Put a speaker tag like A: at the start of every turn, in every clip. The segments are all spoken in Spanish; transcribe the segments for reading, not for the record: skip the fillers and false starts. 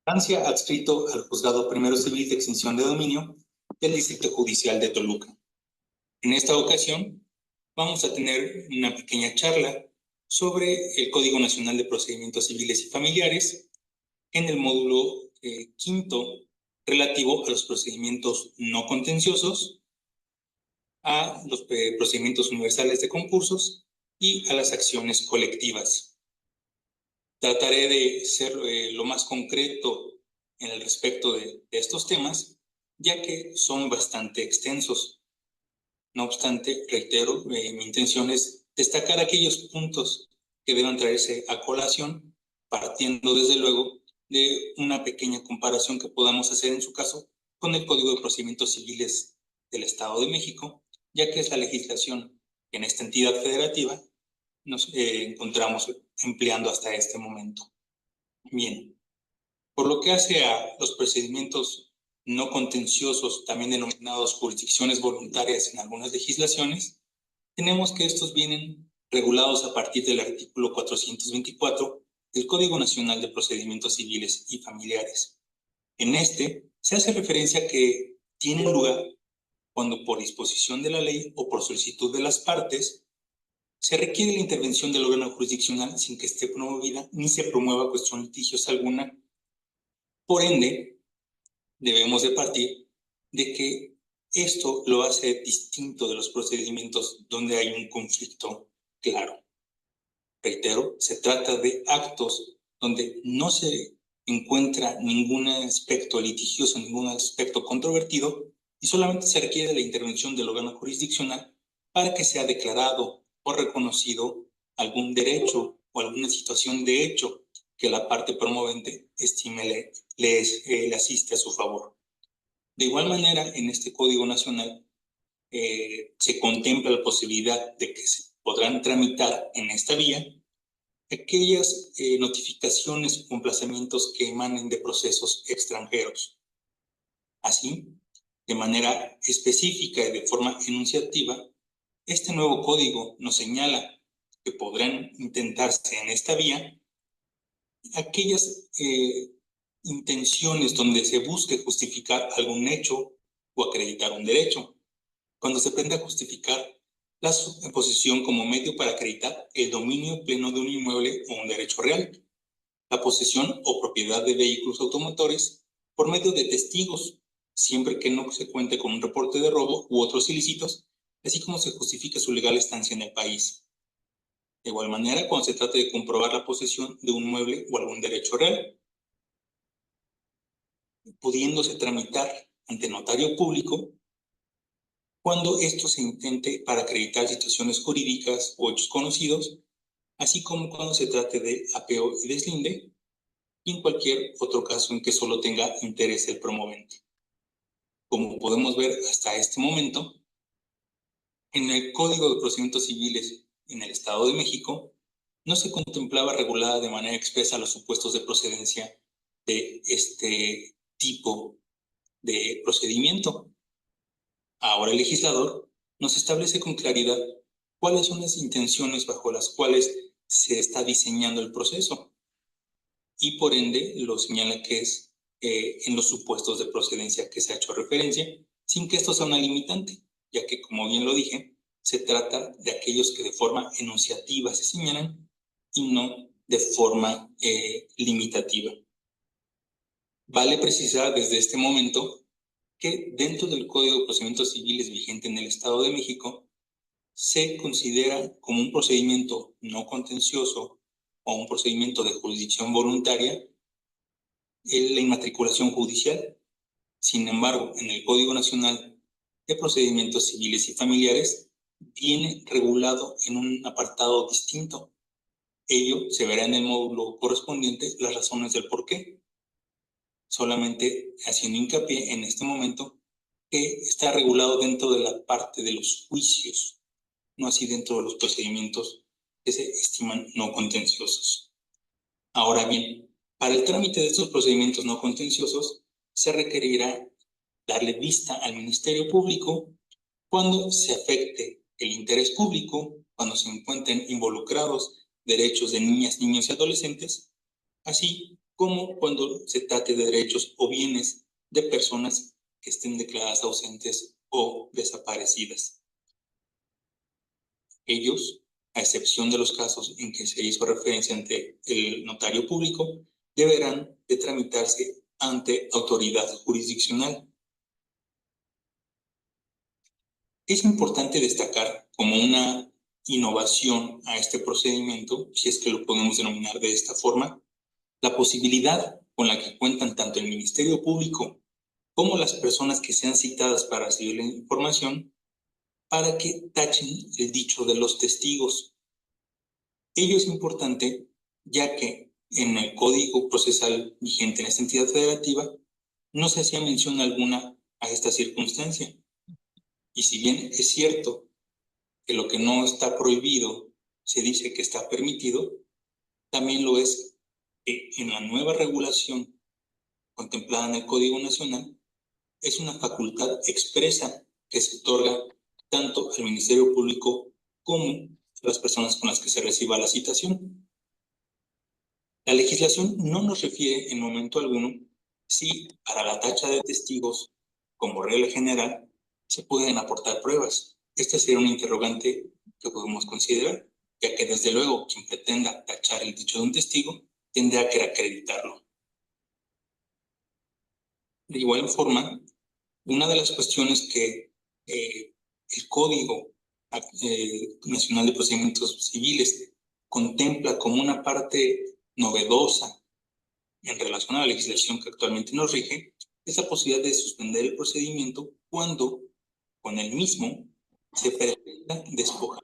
A: Francia adscrito al Juzgado Primero Civil de Extinción de Dominio del Distrito Judicial de Toluca. En esta ocasión vamos a tener una pequeña charla sobre el Código Nacional de Procedimientos Civiles y Familiares en el módulo quinto relativo a los procedimientos no contenciosos, a los procedimientos universales de concursos y a las acciones colectivas. Trataré de ser lo más concreto en el respecto de estos temas, ya que son bastante extensos. No obstante, reitero, mi intención es destacar aquellos puntos que deban traerse a colación, partiendo desde luego de una pequeña comparación que podamos hacer en su caso con el Código de Procedimientos Civiles del Estado de México, ya que es la legislación que en esta entidad federativa nos encontramos empleando hasta este momento. Bien, por lo que hace a los procedimientos no contenciosos, también denominados jurisdicciones voluntarias en algunas legislaciones, tenemos que estos vienen regulados a partir del artículo 424 del Código Nacional de Procedimientos Civiles y Familiares. En este se hace referencia a que tienen lugar cuando por disposición de la ley o por solicitud de las partes se requiere la intervención del órgano jurisdiccional sin que esté promovida ni se promueva cuestión litigiosa alguna. Por ende, debemos de partir de que esto lo hace distinto de los procedimientos donde hay un conflicto claro. Reitero, se trata de actos donde no se encuentra ningún aspecto litigioso, ningún aspecto controvertido, y solamente se requiere la intervención del órgano jurisdiccional para que sea declarado o reconocido algún derecho o alguna situación de hecho que la parte promovente estime le asiste a su favor. De igual manera, en este Código Nacional se contempla la posibilidad de que se podrán tramitar en esta vía aquellas notificaciones o emplazamientos que emanen de procesos extranjeros. Así, de manera específica y de forma enunciativa, este nuevo código nos señala que podrán intentarse en esta vía aquellas intenciones donde se busque justificar algún hecho o acreditar un derecho, cuando se pretende justificar la posesión como medio para acreditar el dominio pleno de un inmueble o un derecho real, la posesión o propiedad de vehículos automotores por medio de testigos, siempre que no se cuente con un reporte de robo u otros ilícitos, así como se justifique su legal estancia en el país. De igual manera, cuando se trate de comprobar la posesión de un mueble o algún derecho real, pudiéndose tramitar ante notario público cuando esto se intente para acreditar situaciones jurídicas o hechos conocidos, así como cuando se trate de apeo y deslinde, y en cualquier otro caso en que solo tenga interés el promovente. Como podemos ver hasta este momento, en el Código de Procedimientos Civiles en el Estado de México no se contemplaba regulada de manera expresa los supuestos de procedencia de este tipo de procedimiento. Ahora el legislador nos establece con claridad cuáles son las intenciones bajo las cuales se está diseñando el proceso y por ende lo señala que es en los supuestos de procedencia que se ha hecho referencia, sin que esto sea una limitante, ya que, como bien lo dije, se trata de aquellos que de forma enunciativa se señalan y no de forma limitativa. Vale precisar desde este momento que dentro del Código de Procedimientos Civiles vigente en el Estado de México se considera como un procedimiento no contencioso o un procedimiento de jurisdicción voluntaria la inmatriculación judicial. Sin embargo, en el Código Nacional de Procedimientos Civiles y Familiares viene regulado en un apartado distinto. Ello se verá en el módulo correspondiente las razones del por qué. Solamente haciendo hincapié en este momento que está regulado dentro de la parte de los juicios, no así dentro de los procedimientos que se estiman no contenciosos. Ahora bien, para el trámite de estos procedimientos no contenciosos se requerirá darle vista al Ministerio Público cuando se afecte el interés público, cuando se encuentren involucrados derechos de niñas, niños y adolescentes, así como cuando se trate de derechos o bienes de personas que estén declaradas ausentes o desaparecidas. Ellos, a excepción de los casos en que se hizo referencia ante el notario público, deberán de tramitarse ante autoridad jurisdiccional. Es importante destacar como una innovación a este procedimiento, si es que lo podemos denominar de esta forma, la posibilidad con la que cuentan tanto el Ministerio Público como las personas que sean citadas para recibir la información para que tachen el dicho de los testigos. Ello es importante ya que en el Código Procesal vigente en esta entidad federativa no se hacía mención alguna a esta circunstancia. Y si bien es cierto que lo que no está prohibido se dice que está permitido, también lo es que en la nueva regulación contemplada en el Código Nacional es una facultad expresa que se otorga tanto al Ministerio Público como a las personas con las que se reciba la citación. La legislación no nos refiere en momento alguno si para la tacha de testigos, como regla general, se pueden aportar pruebas. Esta sería una interrogante que podemos considerar, ya que desde luego quien pretenda tachar el dicho de un testigo tendrá que acreditarlo. De igual forma, una de las cuestiones que el Código Nacional de Procedimientos Civiles contempla como una parte novedosa en relación a la legislación que actualmente nos rige, es la posibilidad de suspender el procedimiento cuando con el mismo se pretenda despojar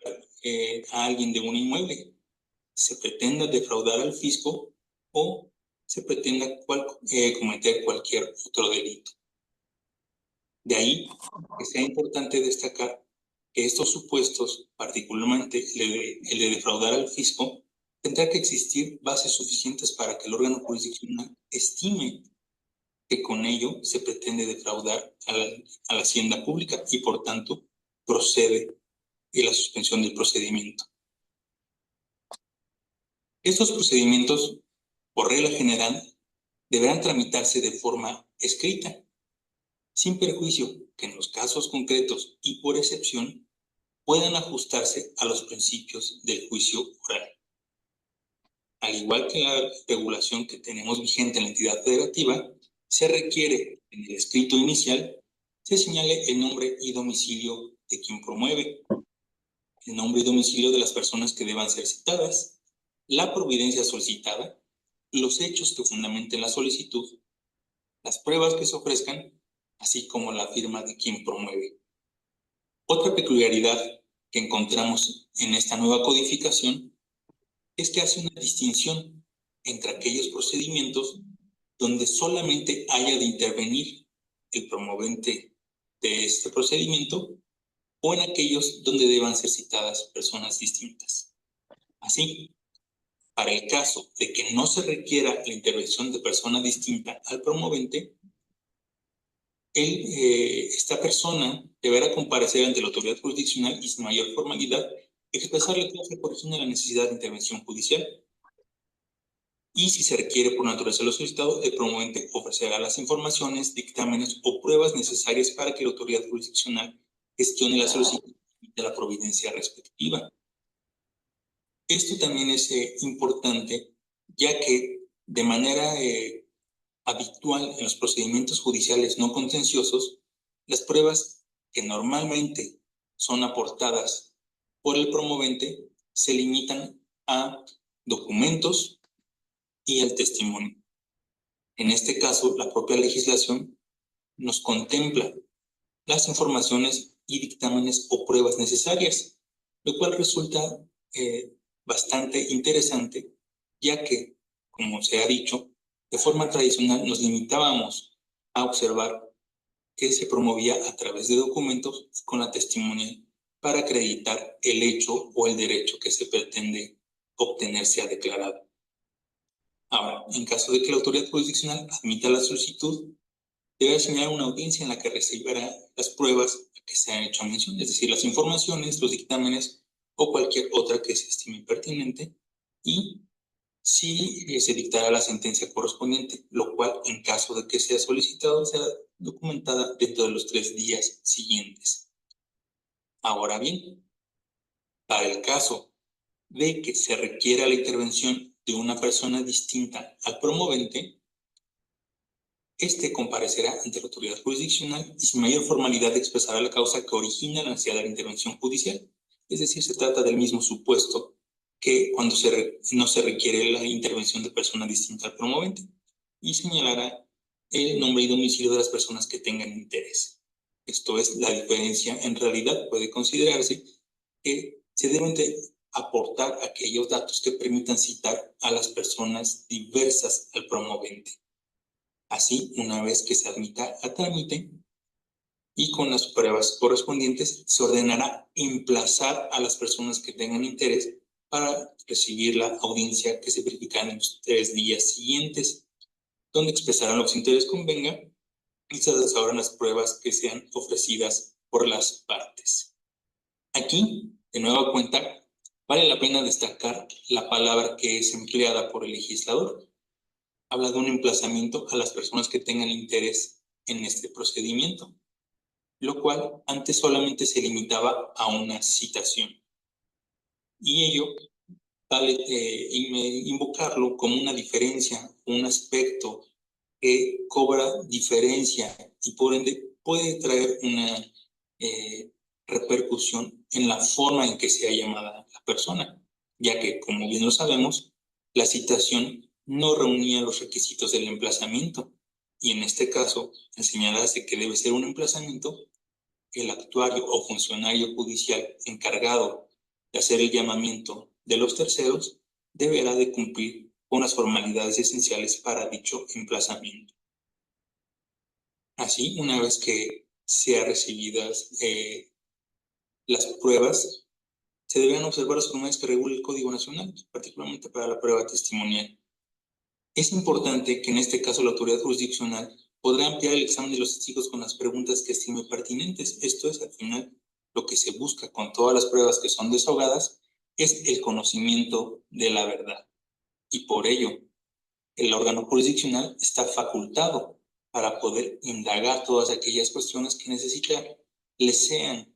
A: a alguien de un inmueble, se pretenda defraudar al fisco o se pretenda cometer cualquier otro delito. De ahí que sea importante destacar que estos supuestos, particularmente el de defraudar al fisco, tendrá que existir bases suficientes para que el órgano jurisdiccional estime que con ello se pretende defraudar a la hacienda pública y por tanto procede en la suspensión del procedimiento. Estos procedimientos, por regla general, deberán tramitarse de forma escrita, sin perjuicio que en los casos concretos y por excepción puedan ajustarse a los principios del juicio oral. Al igual que la regulación que tenemos vigente en la entidad federativa, se requiere en el escrito inicial se señale el nombre y domicilio de quien promueve, el nombre y domicilio de las personas que deban ser citadas, la providencia solicitada, los hechos que fundamenten la solicitud, las pruebas que se ofrezcan, así como la firma de quien promueve. Otra peculiaridad que encontramos en esta nueva codificación es que hace una distinción entre aquellos procedimientos donde solamente haya de intervenir el promovente de este procedimiento o en aquellos donde deban ser citadas personas distintas. Así, para el caso de que no se requiera la intervención de persona distinta al promovente, esta persona deberá comparecer ante la autoridad jurisdiccional y sin mayor formalidad expresarle cuál se origina la necesidad de intervención judicial. Y si se requiere por naturaleza lo solicitado, el promovente ofrecerá las informaciones, dictámenes o pruebas necesarias para que la autoridad jurisdiccional gestione la solicitud de la providencia respectiva. Esto también es importante, ya que de manera habitual en los procedimientos judiciales no contenciosos, las pruebas que normalmente son aportadas por el promovente se limitan a documentos y al testimonio. En este caso, la propia legislación nos contempla las informaciones y dictámenes o pruebas necesarias, lo cual resulta bastante interesante, ya que, como se ha dicho, de forma tradicional nos limitábamos a observar que se promovía a través de documentos con la testimonial para acreditar el hecho o el derecho que se pretende obtener sea declarado. Ahora, en caso de que la autoridad jurisdiccional admita la solicitud, debe asignar una audiencia en la que recibirá las pruebas a que se han hecho mención, es decir, las informaciones, los dictámenes o cualquier otra que se estime pertinente, y si se dictará la sentencia correspondiente, lo cual, en caso de que sea solicitado, será documentada dentro de los 3 días siguientes. Ahora bien, para el caso de que se requiera la intervención de una persona distinta al promovente, este comparecerá ante la autoridad jurisdiccional y sin mayor formalidad expresará la causa que origina la necesidad de la intervención judicial. Es decir, se trata del mismo supuesto que cuando no se requiere la intervención de persona distinta al promovente, y señalará el nombre y domicilio de las personas que tengan interés. Esto es, la diferencia en realidad puede considerarse que se deben de aportar aquellos datos que permitan citar a las personas diversas al promovente. Así, una vez que se admita a trámite y con las pruebas correspondientes, se ordenará emplazar a las personas que tengan interés para recibir la audiencia que se verificará en los 3 días siguientes, donde expresarán lo que su interés convenga y se desarrollarán las pruebas que sean ofrecidas por las partes. Aquí, de nueva cuenta, vale la pena destacar la palabra que es empleada por el legislador. Habla de un emplazamiento a las personas que tengan interés en este procedimiento, lo cual antes solamente se limitaba a una citación. Y ello vale invocarlo como una diferencia, un aspecto que cobra diferencia y por ende puede traer una repercusión en la forma en que sea llamada la persona, ya que, como bien lo sabemos, la citación no reunía los requisitos del emplazamiento, y en este caso, al señalarse que debe ser un emplazamiento, el actuario o funcionario judicial encargado de hacer el llamamiento de los terceros deberá de cumplir con las formalidades esenciales para dicho emplazamiento. Así, una vez que sean recibidas las pruebas, se deberán observar las formas que regula el Código Nacional, particularmente para la prueba testimonial. Es importante que en este caso la autoridad jurisdiccional podrá ampliar el examen de los testigos con las preguntas que estime pertinentes. Esto es, al final, lo que se busca con todas las pruebas que son desahogadas, es el conocimiento de la verdad. Y por ello, el órgano jurisdiccional está facultado para poder indagar todas aquellas cuestiones que necesita les sean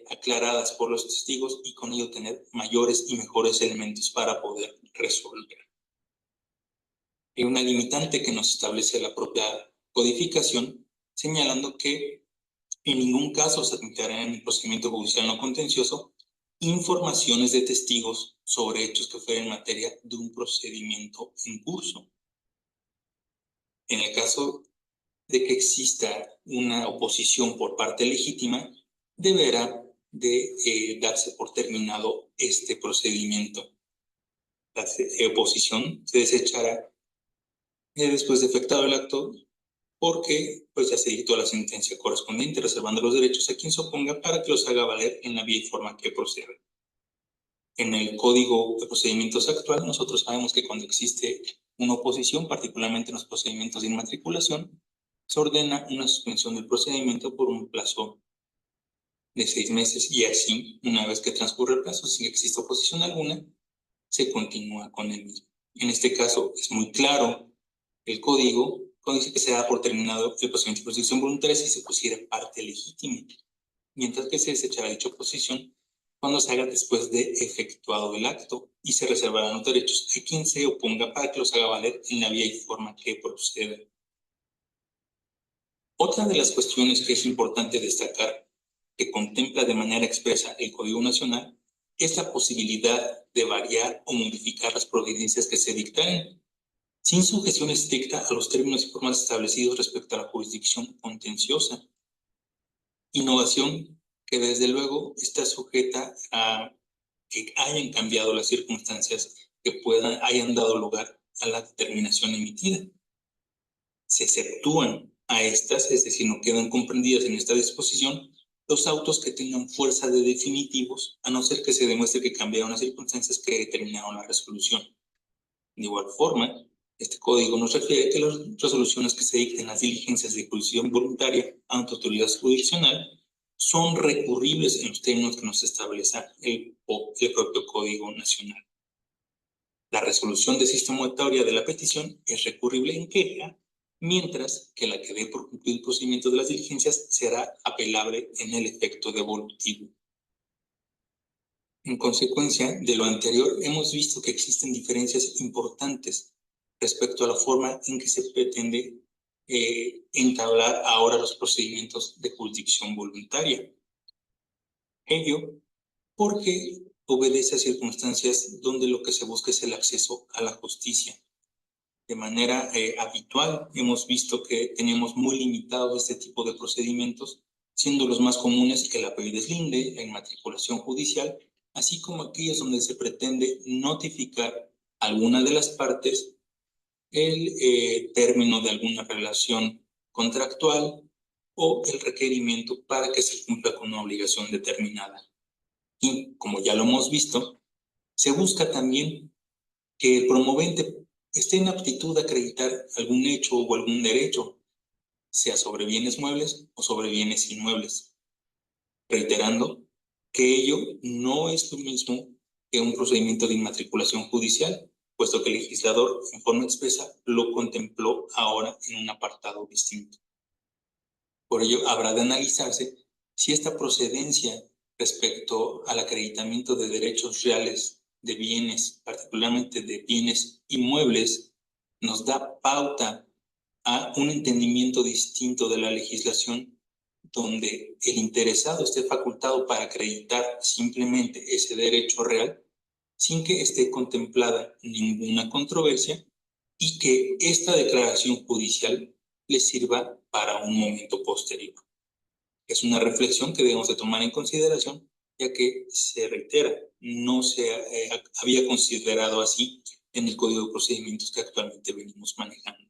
A: aclaradas por los testigos y con ello tener mayores y mejores elementos para poder resolver. Hay una limitante que nos establece la propia codificación, señalando que en ningún caso se admitirá en el procedimiento judicial no contencioso informaciones de testigos sobre hechos que fueran materia de un procedimiento en curso. En el caso de que exista una oposición por parte legítima, deberá de darse por terminado este procedimiento. La oposición se desechará después de efectuado el acto, porque pues ya se dictó la sentencia correspondiente, reservando los derechos a quien se oponga para que los haga valer en la vía y forma que proceda. En el Código de Procedimientos actual, nosotros sabemos que cuando existe una oposición, particularmente en los procedimientos de inmatriculación, se ordena una suspensión del procedimiento por un plazo de 6 meses y así, una vez que transcurre el plazo, sin que exista oposición alguna, se continúa con el mismo. En este caso es muy claro el código cuando dice que se da por terminado el procedimiento de proposición voluntaria si se pusiera parte legítima, mientras que se desechará dicha oposición cuando se haga después de efectuado el acto y se reservarán los derechos a quien se oponga para que los haga valer en la vía y forma que proceda. Otra de las cuestiones que es importante destacar, que contempla de manera expresa el Código Nacional, es la posibilidad de variar o modificar las providencias que se dictaren, sin sujeción estricta a los términos y formas establecidos respecto a la jurisdicción contenciosa. Innovación que desde luego está sujeta a que hayan cambiado las circunstancias que hayan dado lugar a la determinación emitida. Se exceptúan a estas, es decir, no quedan comprendidas en esta disposición, los autos que tengan fuerza de definitivos, a no ser que se demuestre que cambiaron las circunstancias que determinaron la resolución. De igual forma, este código nos refiere que las resoluciones que se dicten las diligencias de ejecución voluntaria ante autoridad jurisdiccional son recurribles en los términos que nos establece el propio Código Nacional. La resolución sistemataria de la petición es recurrible en queja, mientras que la que dé por concluido el procedimiento de las diligencias será apelable en el efecto devolutivo. En consecuencia de lo anterior, hemos visto que existen diferencias importantes respecto a la forma en que se pretende entablar ahora los procedimientos de jurisdicción voluntaria. Ello porque obedece a circunstancias donde lo que se busca es el acceso a la justicia. De manera habitual, hemos visto que tenemos muy limitados este tipo de procedimientos, siendo los más comunes el apeo y deslinde, la inmatriculación judicial, así como aquellos donde se pretende notificar a alguna de las partes el término de alguna relación contractual o el requerimiento para que se cumpla con una obligación determinada. Y, como ya lo hemos visto, se busca también que el promovente esté en aptitud a acreditar algún hecho o algún derecho, sea sobre bienes muebles o sobre bienes inmuebles, reiterando que ello no es lo mismo que un procedimiento de inmatriculación judicial, puesto que el legislador en forma expresa lo contempló ahora en un apartado distinto. Por ello, habrá de analizarse si esta procedencia respecto al acreditamiento de derechos reales de bienes, particularmente de bienes inmuebles, nos da pauta a un entendimiento distinto de la legislación, donde el interesado esté facultado para acreditar simplemente ese derecho real sin que esté contemplada ninguna controversia y que esta declaración judicial le sirva para un momento posterior. Es una reflexión que debemos de tomar en consideración, ya que se reitera, no se había considerado así en el Código de Procedimientos que actualmente venimos manejando.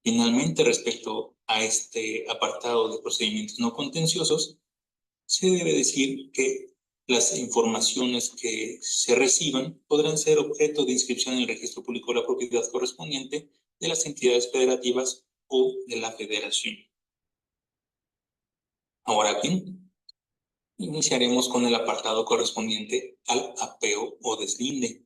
A: Finalmente, respecto a este apartado de procedimientos no contenciosos, se debe decir que las informaciones que se reciban podrán ser objeto de inscripción en el registro público de la propiedad correspondiente de las entidades federativas o de la federación. Ahora bien, iniciaremos con el apartado correspondiente al apeo o deslinde.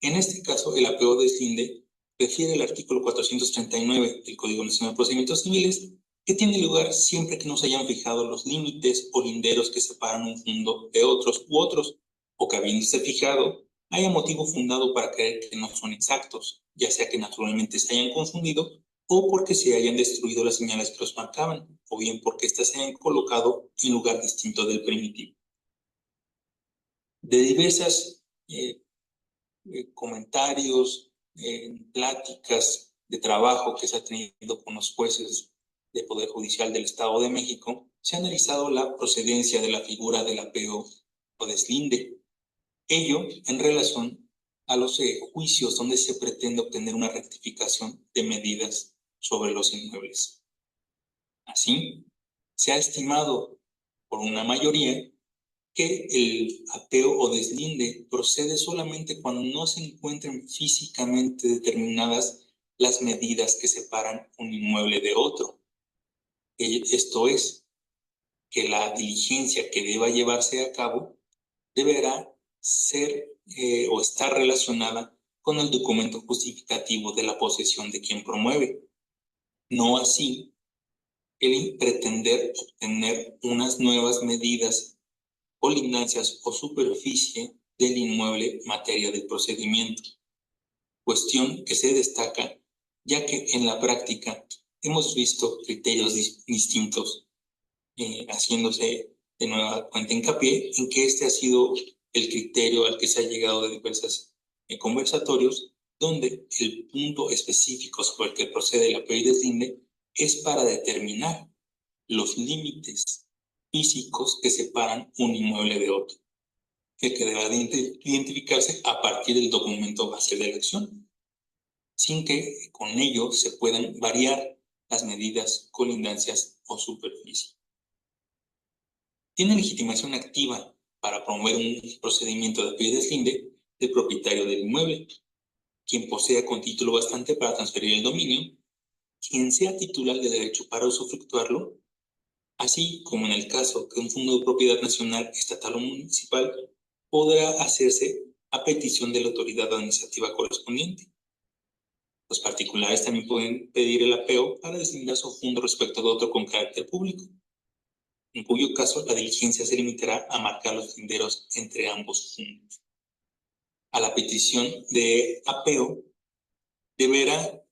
A: En este caso, el apeo o deslinde refiere al artículo 439 del Código Nacional de Procedimientos Civiles, que tiene lugar siempre que no se hayan fijado los límites o linderos que separan un fundo de otros u otros, o que habiéndose fijado, haya motivo fundado para creer que no son exactos, ya sea que naturalmente se hayan confundido o porque se hayan destruido las señales que los marcaban, o bien porque éstas se hayan colocado en lugar distinto del primitivo. De diversas comentarios, pláticas de trabajo que se ha tenido con los jueces del Poder Judicial del Estado de México, se ha analizado la procedencia de la figura del apeo o deslinde. Ello en relación a los juicios donde se pretende obtener una rectificación de medidas sobre los inmuebles. Así, se ha estimado por una mayoría que el apeo o deslinde procede solamente cuando no se encuentren físicamente determinadas las medidas que separan un inmueble de otro. Esto es, que la diligencia que deba llevarse a cabo deberá ser o estar relacionada con el documento justificativo de la posesión de quien promueve. No así el pretender obtener unas nuevas medidas, colindancias o superficie del inmueble materia del procedimiento. Cuestión que se destaca ya que en la práctica hemos visto criterios distintos, haciéndose de nueva cuenta hincapié en que este ha sido el criterio al que se ha llegado de diversos conversatorios, donde el punto específico sobre el que procede el apeo y deslinde es para determinar los límites físicos que separan un inmueble de otro, el que deba de identificarse a partir del documento base de la acción, sin que con ello se puedan variar las medidas, colindancias o superficie. Tiene legitimación activa para promover un procedimiento de apeo y deslinde el propietario del inmueble, quien posea con título bastante para transferir el dominio, quien sea titular de derecho para usufructuarlo, así como en el caso que un fondo de propiedad nacional, estatal o municipal podrá hacerse a petición de la autoridad administrativa correspondiente. Los particulares también pueden pedir el apeo para deslindar su fondo respecto de otro con carácter público, en cuyo caso la diligencia se limitará a marcar los linderos entre ambos fondos. A la petición de apeo deberá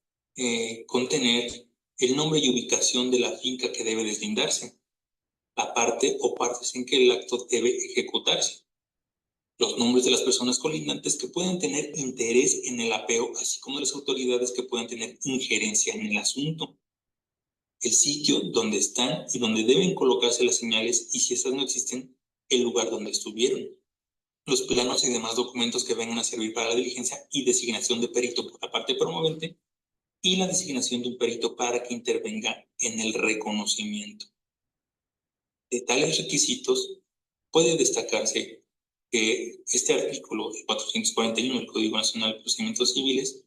A: contener el nombre y ubicación de la finca que debe deslindarse, la parte o partes en que el acto debe ejecutarse, los nombres de las personas colindantes que puedan tener interés en el apeo, así como las autoridades que puedan tener injerencia en el asunto, el sitio donde están y donde deben colocarse las señales, y si estas no existen, el lugar donde estuvieron, los planos y demás documentos que vengan a servir para la diligencia y designación de perito por la parte promovente, y la designación de un perito para que intervenga en el reconocimiento. De tales requisitos puede destacarse que este artículo, el 441 del Código Nacional de Procedimientos Civiles,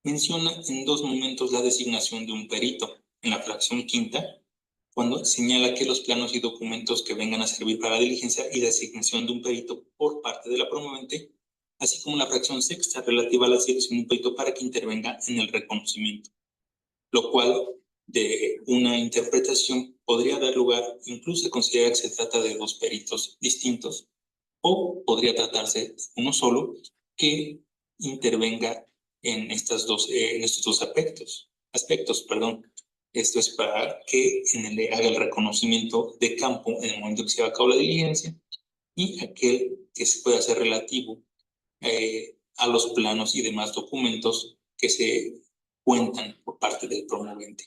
A: menciona en dos momentos la designación de un perito. En la fracción quinta, cuando señala que los planos y documentos que vengan a servir para la diligencia y la designación de un perito por parte de la promovente, así como la fracción sexta relativa a la designación de un perito para que intervenga en el reconocimiento, lo cual de una interpretación podría dar lugar incluso a considerar que se trata de dos peritos distintos, o podría tratarse de uno solo que intervenga en estos dos aspectos. Esto es para que haga el reconocimiento de campo en el momento que se va a cabo la diligencia, y aquel que se pueda hacer relativo a los planos y demás documentos que se cuentan por parte del promovente.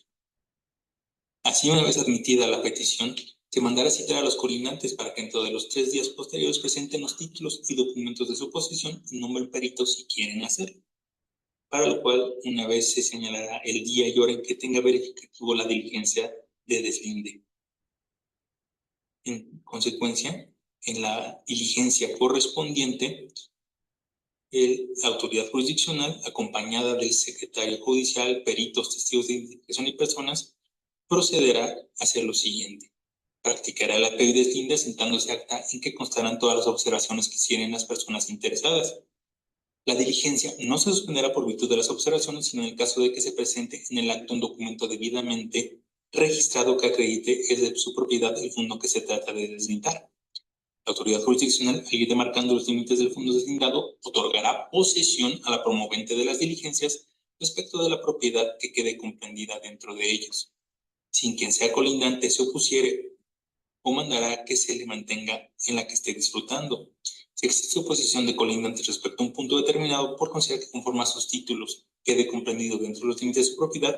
A: Así, una vez admitida la petición, se mandará citar a los colindantes para que dentro de los 3 días posteriores presenten los títulos y documentos de su posesión y nombren peritos si quieren hacerlo, para lo cual una vez se señalará el día y hora en que tenga verificativo la diligencia de deslinde. En consecuencia, en la diligencia correspondiente, la autoridad jurisdiccional, acompañada del secretario judicial, peritos, testigos de identificación y personas, procederá a hacer lo siguiente: practicará el apeo y deslinde sentándose acta en que constarán todas las observaciones que hicieron las personas interesadas. La diligencia no se suspenderá por virtud de las observaciones, sino en el caso de que se presente en el acto un documento debidamente registrado que acredite es de su propiedad el fondo que se trata de deslindar. La autoridad jurisdiccional, al ir demarcando los límites del fondo deslindado, otorgará posesión a la promovente de las diligencias respecto de la propiedad que quede comprendida dentro de ellos, sin quien sea colindante se opusiere, o mandará que se le mantenga en la que esté disfrutando. Si existe oposición de colindantes respecto a un punto determinado, por considerar que conforme a sus títulos quede comprendido dentro de los límites de su propiedad,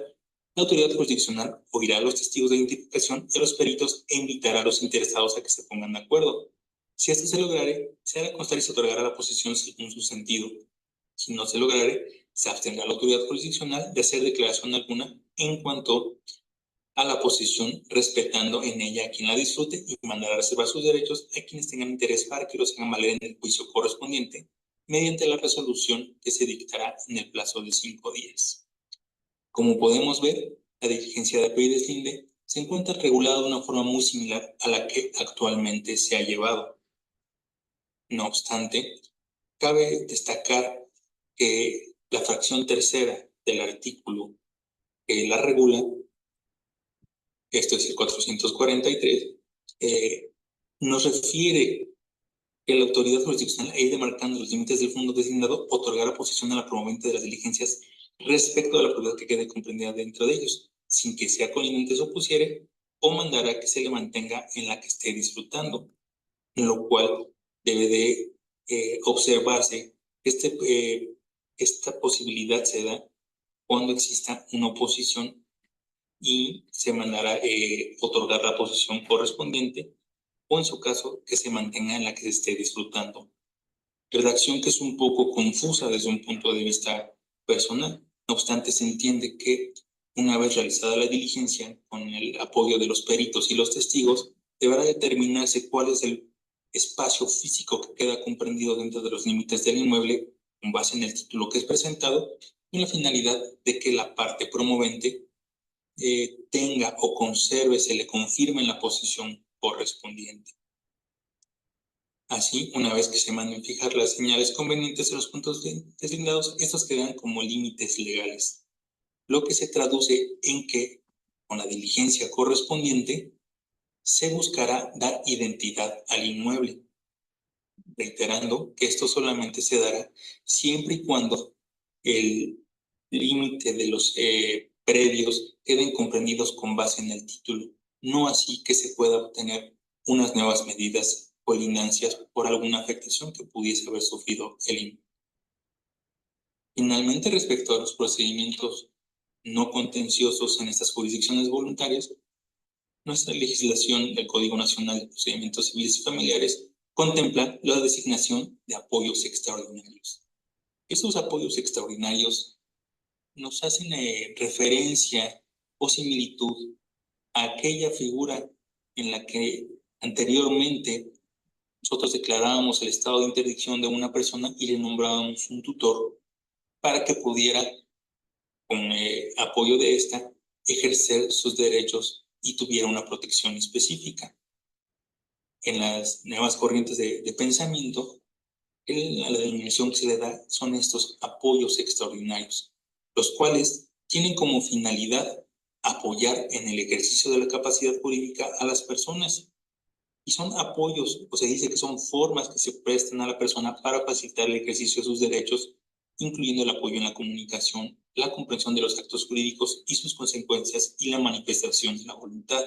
A: la autoridad jurisdiccional oirá a los testigos de identificación y a los peritos e invitará a los interesados a que se pongan de acuerdo. Si esto se lograre, se hará constar y se otorgará la posesión según su sentido. Si no se lograre, se abstendrá la autoridad jurisdiccional de hacer declaración alguna en cuanto a la posesión, respetando en ella a quien la disfrute, y mandará a reservar sus derechos a quienes tengan interés para que los hagan valer en el juicio correspondiente, mediante la resolución que se dictará en el plazo de 5 días. Como podemos ver, la diligencia de apeo y deslinde se encuentra regulada de una forma muy similar a la que actualmente se ha llevado. No obstante, cabe destacar que la fracción tercera del artículo que la regula, esto es el 443, nos refiere que la autoridad jurisdiccional, a ir demarcando los límites del fondo designado, otorgará posesión a la promovente de las diligencias respecto de la propiedad que quede comprendida dentro de ellos, sin que sea colindante se opusiere, o mandará que se le mantenga en la que esté disfrutando, en lo cual debe de observarse que esta posibilidad se da cuando exista una oposición, y se mandará otorgar la posesión correspondiente, o en su caso que se mantenga en la que se esté disfrutando. Redacción que es un poco confusa desde un punto de vista personal. No obstante, se entiende que una vez realizada la diligencia, con el apoyo de los peritos y los testigos, deberá determinarse cuál es el espacio físico que queda comprendido dentro de los límites del inmueble, con base en el título que es presentado, y la finalidad de que la parte promovente tenga o conserve, se le confirme en la posición correspondiente. Así, una vez que se manden fijar las señales convenientes en los puntos designados, estos quedan como límites legales, lo que se traduce en que, con la diligencia correspondiente, se buscará dar identidad al inmueble, reiterando que esto solamente se dará siempre y cuando el límite de los predios queden comprendidos con base en el título, no así que se pueda obtener unas nuevas medidas colindancias por alguna afectación que pudiese haber sufrido el inmueble. Finalmente, respecto a los procedimientos no contenciosos en estas jurisdicciones voluntarias, nuestra legislación del Código Nacional de Procedimientos Civiles y Familiares contempla la designación de apoyos extraordinarios. Estos apoyos extraordinarios nos hacen referencia o similitud a aquella figura en la que anteriormente nosotros declarábamos el estado de interdicción de una persona y le nombrábamos un tutor para que pudiera, con apoyo de esta, ejercer sus derechos y tuviera una protección específica. En las nuevas corrientes de pensamiento, la denominación que se le da son estos apoyos extraordinarios, los cuales tienen como finalidad apoyar en el ejercicio de la capacidad jurídica a las personas. Y son apoyos, o se dice que son formas que se prestan a la persona para facilitar el ejercicio de sus derechos, incluyendo el apoyo en la comunicación, la comprensión de los actos jurídicos y sus consecuencias y la manifestación de la voluntad.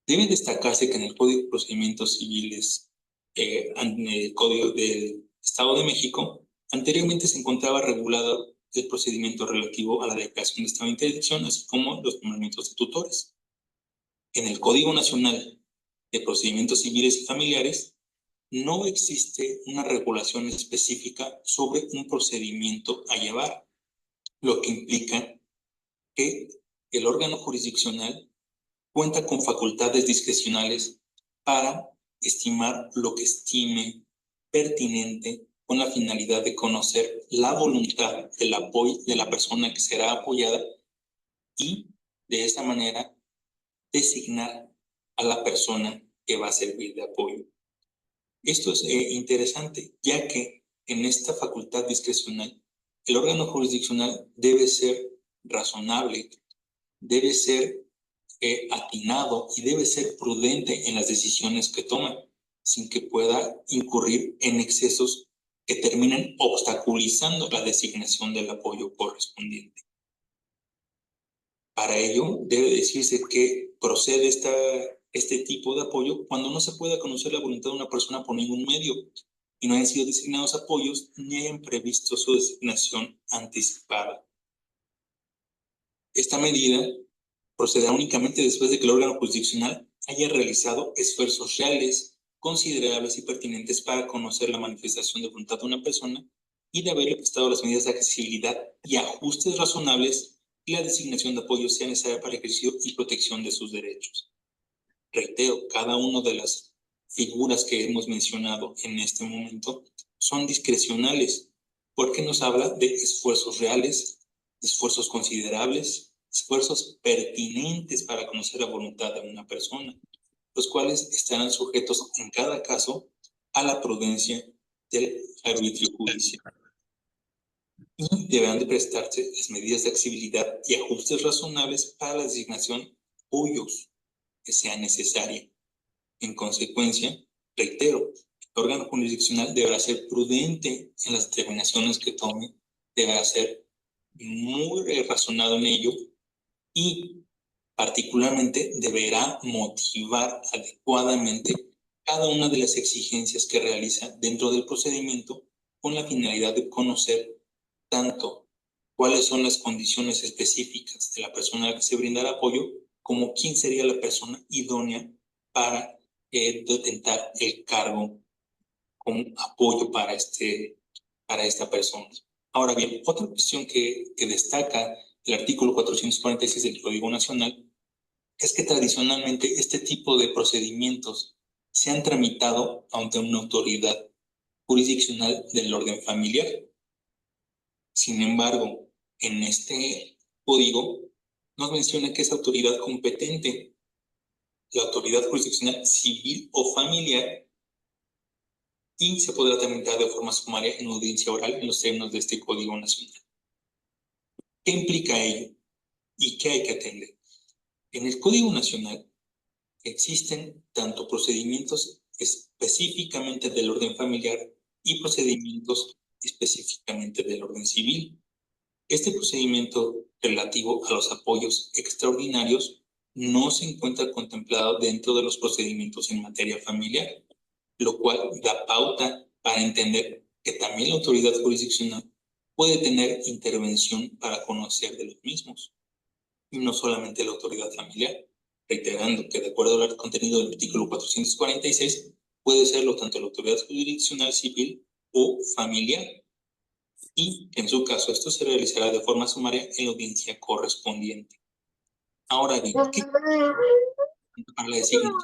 A: Debe destacarse que en el Código de Procedimientos Civiles, en el Código del Estado de México, anteriormente se encontraba regulado el procedimiento relativo a la declaración de estado de interdicción, así como los nombramientos de tutores. En el Código Nacional de Procedimientos Civiles y Familiares, no existe una regulación específica sobre un procedimiento a llevar, lo que implica que el órgano jurisdiccional cuenta con facultades discrecionales para estimar lo que estime pertinente con la finalidad de conocer la voluntad del apoyo de la persona que será apoyada y de esa manera designar a la persona que va a servir de apoyo. Esto es interesante, ya que en esta facultad discrecional el órgano jurisdiccional debe ser razonable, debe ser atinado y debe ser prudente en las decisiones que toma, sin que pueda incurrir en excesos que terminen obstaculizando la designación del apoyo correspondiente. Para ello, debe decirse que procede este tipo de apoyo cuando no se pueda conocer la voluntad de una persona por ningún medio y no hayan sido designados apoyos ni hayan previsto su designación anticipada. Esta medida procederá únicamente después de que el órgano jurisdiccional haya realizado esfuerzos reales, considerables y pertinentes para conocer la manifestación de voluntad de una persona y de haberle prestado las medidas de accesibilidad y ajustes razonables y la designación de apoyo sea necesaria para el ejercicio y protección de sus derechos. Reitero, cada una de las figuras que hemos mencionado en este momento son discrecionales porque nos habla de esfuerzos reales, de esfuerzos considerables, esfuerzos pertinentes para conocer la voluntad de una persona, los cuales estarán sujetos en cada caso a la prudencia del arbitrio judicial. Y deberán de prestarse las medidas de accesibilidad y ajustes razonables para la designación de apoyos que sea necesaria. En consecuencia, reitero, el órgano jurisdiccional deberá ser prudente en las determinaciones que tome, deberá ser muy razonado en ello y particularmente deberá motivar adecuadamente cada una de las exigencias que realiza dentro del procedimiento con la finalidad de conocer tanto cuáles son las condiciones específicas de la persona a la que se brindará apoyo, como quién sería la persona idónea para detentar el cargo como apoyo para esta persona. Ahora bien, otra cuestión que destaca el artículo 446 del Código Nacional es que tradicionalmente este tipo de procedimientos se han tramitado ante una autoridad jurisdiccional del orden familiar. Sin embargo, en este código nos menciona que es autoridad competente, la autoridad jurisdiccional civil o familiar, y se podrá tramitar de forma sumaria en audiencia oral en los términos de este Código Nacional. ¿Qué implica ello? ¿Y qué hay que atender? En el Código Nacional existen tanto procedimientos específicamente del orden familiar y procedimientos específicamente del orden civil. Este procedimiento relativo a los apoyos extraordinarios no se encuentra contemplado dentro de los procedimientos en materia familiar, lo cual da pauta para entender que también la autoridad jurisdiccional puede tener intervención para conocer de los mismos, y no solamente la autoridad familiar, reiterando que de acuerdo al contenido del artículo 446, puede serlo tanto la autoridad jurisdiccional civil o familiar, y en su caso esto se realizará de forma sumaria en la audiencia correspondiente. Ahora bien, ¿qué para la designación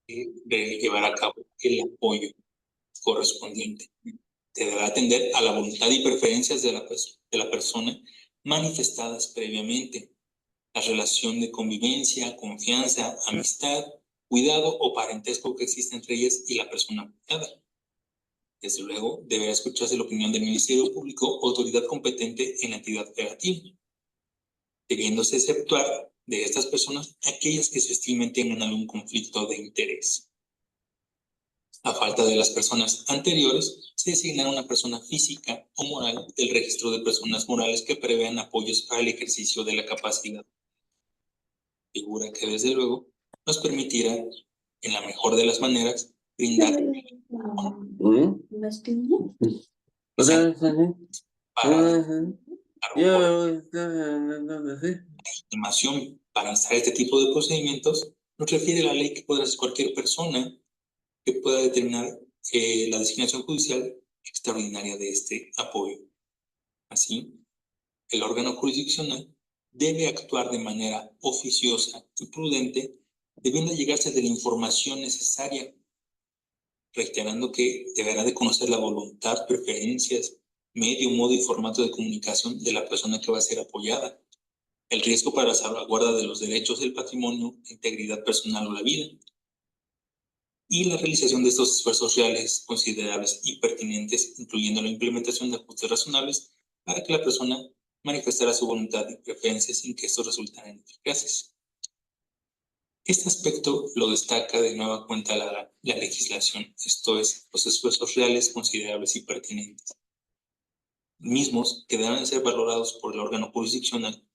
A: de llevar a cabo el apoyo correspondiente? Deberá atender a la voluntad y preferencias de la persona manifestadas previamente, la relación de convivencia, confianza, amistad, cuidado o parentesco que existe entre ellas y la persona apoyada. Desde luego, deberá escucharse la opinión del Ministerio Público o autoridad competente en la entidad federativa, debiéndose exceptuar de estas personas aquellas que se estimen tengan algún conflicto de interés. A falta de las personas anteriores, se designará una persona física o moral del registro de personas morales que prevean apoyos para el ejercicio de la capacidad. Figura que, desde luego, nos permitirá, en la mejor de las maneras, brindar información para instalar este tipo de procedimientos. Nos refiere la ley que podrá hacer cualquier persona que pueda determinar la designación judicial extraordinaria de este apoyo. Así, el órgano jurisdiccional debe actuar de manera oficiosa y prudente, debiendo llegarse de la información necesaria, reiterando que deberá de conocer la voluntad, preferencias, medio, modo y formato de comunicación de la persona que va a ser apoyada, el riesgo para la salvaguarda de los derechos del patrimonio, la integridad personal o la vida, y la realización de estos esfuerzos reales, considerables y pertinentes, incluyendo la implementación de ajustes razonables para que la persona manifestara su voluntad y preferencias sin que estos resultaran ineficaces. Este aspecto lo destaca de nueva cuenta la legislación, esto es, los esfuerzos reales, considerables y pertinentes, mismos que deben ser valorados por el órgano jurisdiccional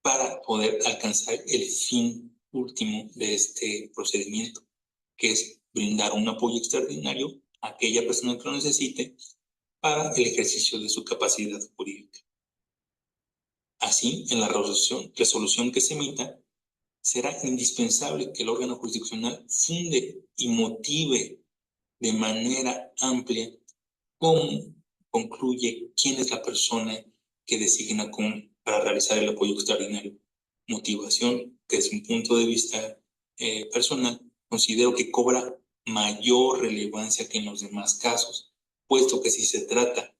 A: para poder alcanzar el fin último de este procedimiento, que es brindar un apoyo extraordinario a aquella persona que lo necesite para el ejercicio de su capacidad jurídica. Así, en la resolución que se emita, será indispensable que el órgano jurisdiccional funde y motive de manera amplia cómo concluye quién es la persona que designa para realizar el apoyo extraordinario. Motivación que desde un punto de vista personal considero que cobra mayor relevancia que en los demás casos, puesto que si se trata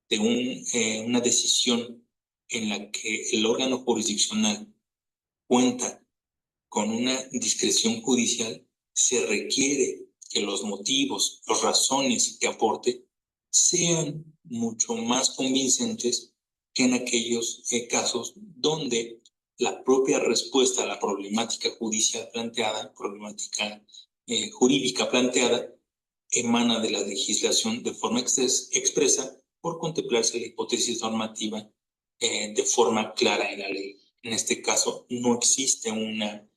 A: de una decisión en la que el órgano jurisdiccional cuenta con una discreción judicial, se requiere que los motivos, las razones que aporte sean mucho más convincentes que en aquellos casos donde la propia respuesta a la problemática judicial planteada, problemática jurídica planteada, emana de la legislación de forma expresa por contemplarse la hipótesis normativa de forma clara en la ley. En este caso, no existe una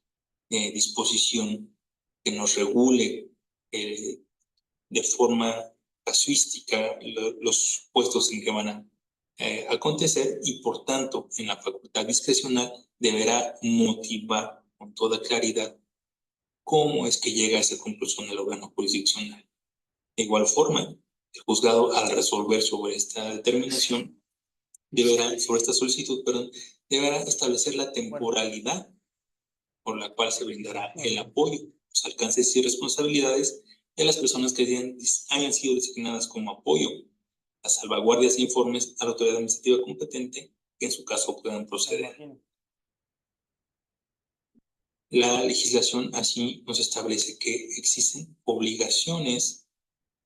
A: disposición que nos regule de forma casuística los puestos en que van a acontecer, y por tanto en la facultad discrecional deberá motivar con toda claridad cómo es que llega a esa conclusión el órgano jurisdiccional. De igual forma, el juzgado, al resolver sobre esta determinación, sobre esta solicitud, deberá establecer la temporalidad por la cual se brindará el apoyo, los alcances y responsabilidades de las personas que hayan sido designadas como apoyo, las salvaguardias e informes a la autoridad administrativa competente que en su caso puedan proceder. La legislación así nos establece que existen obligaciones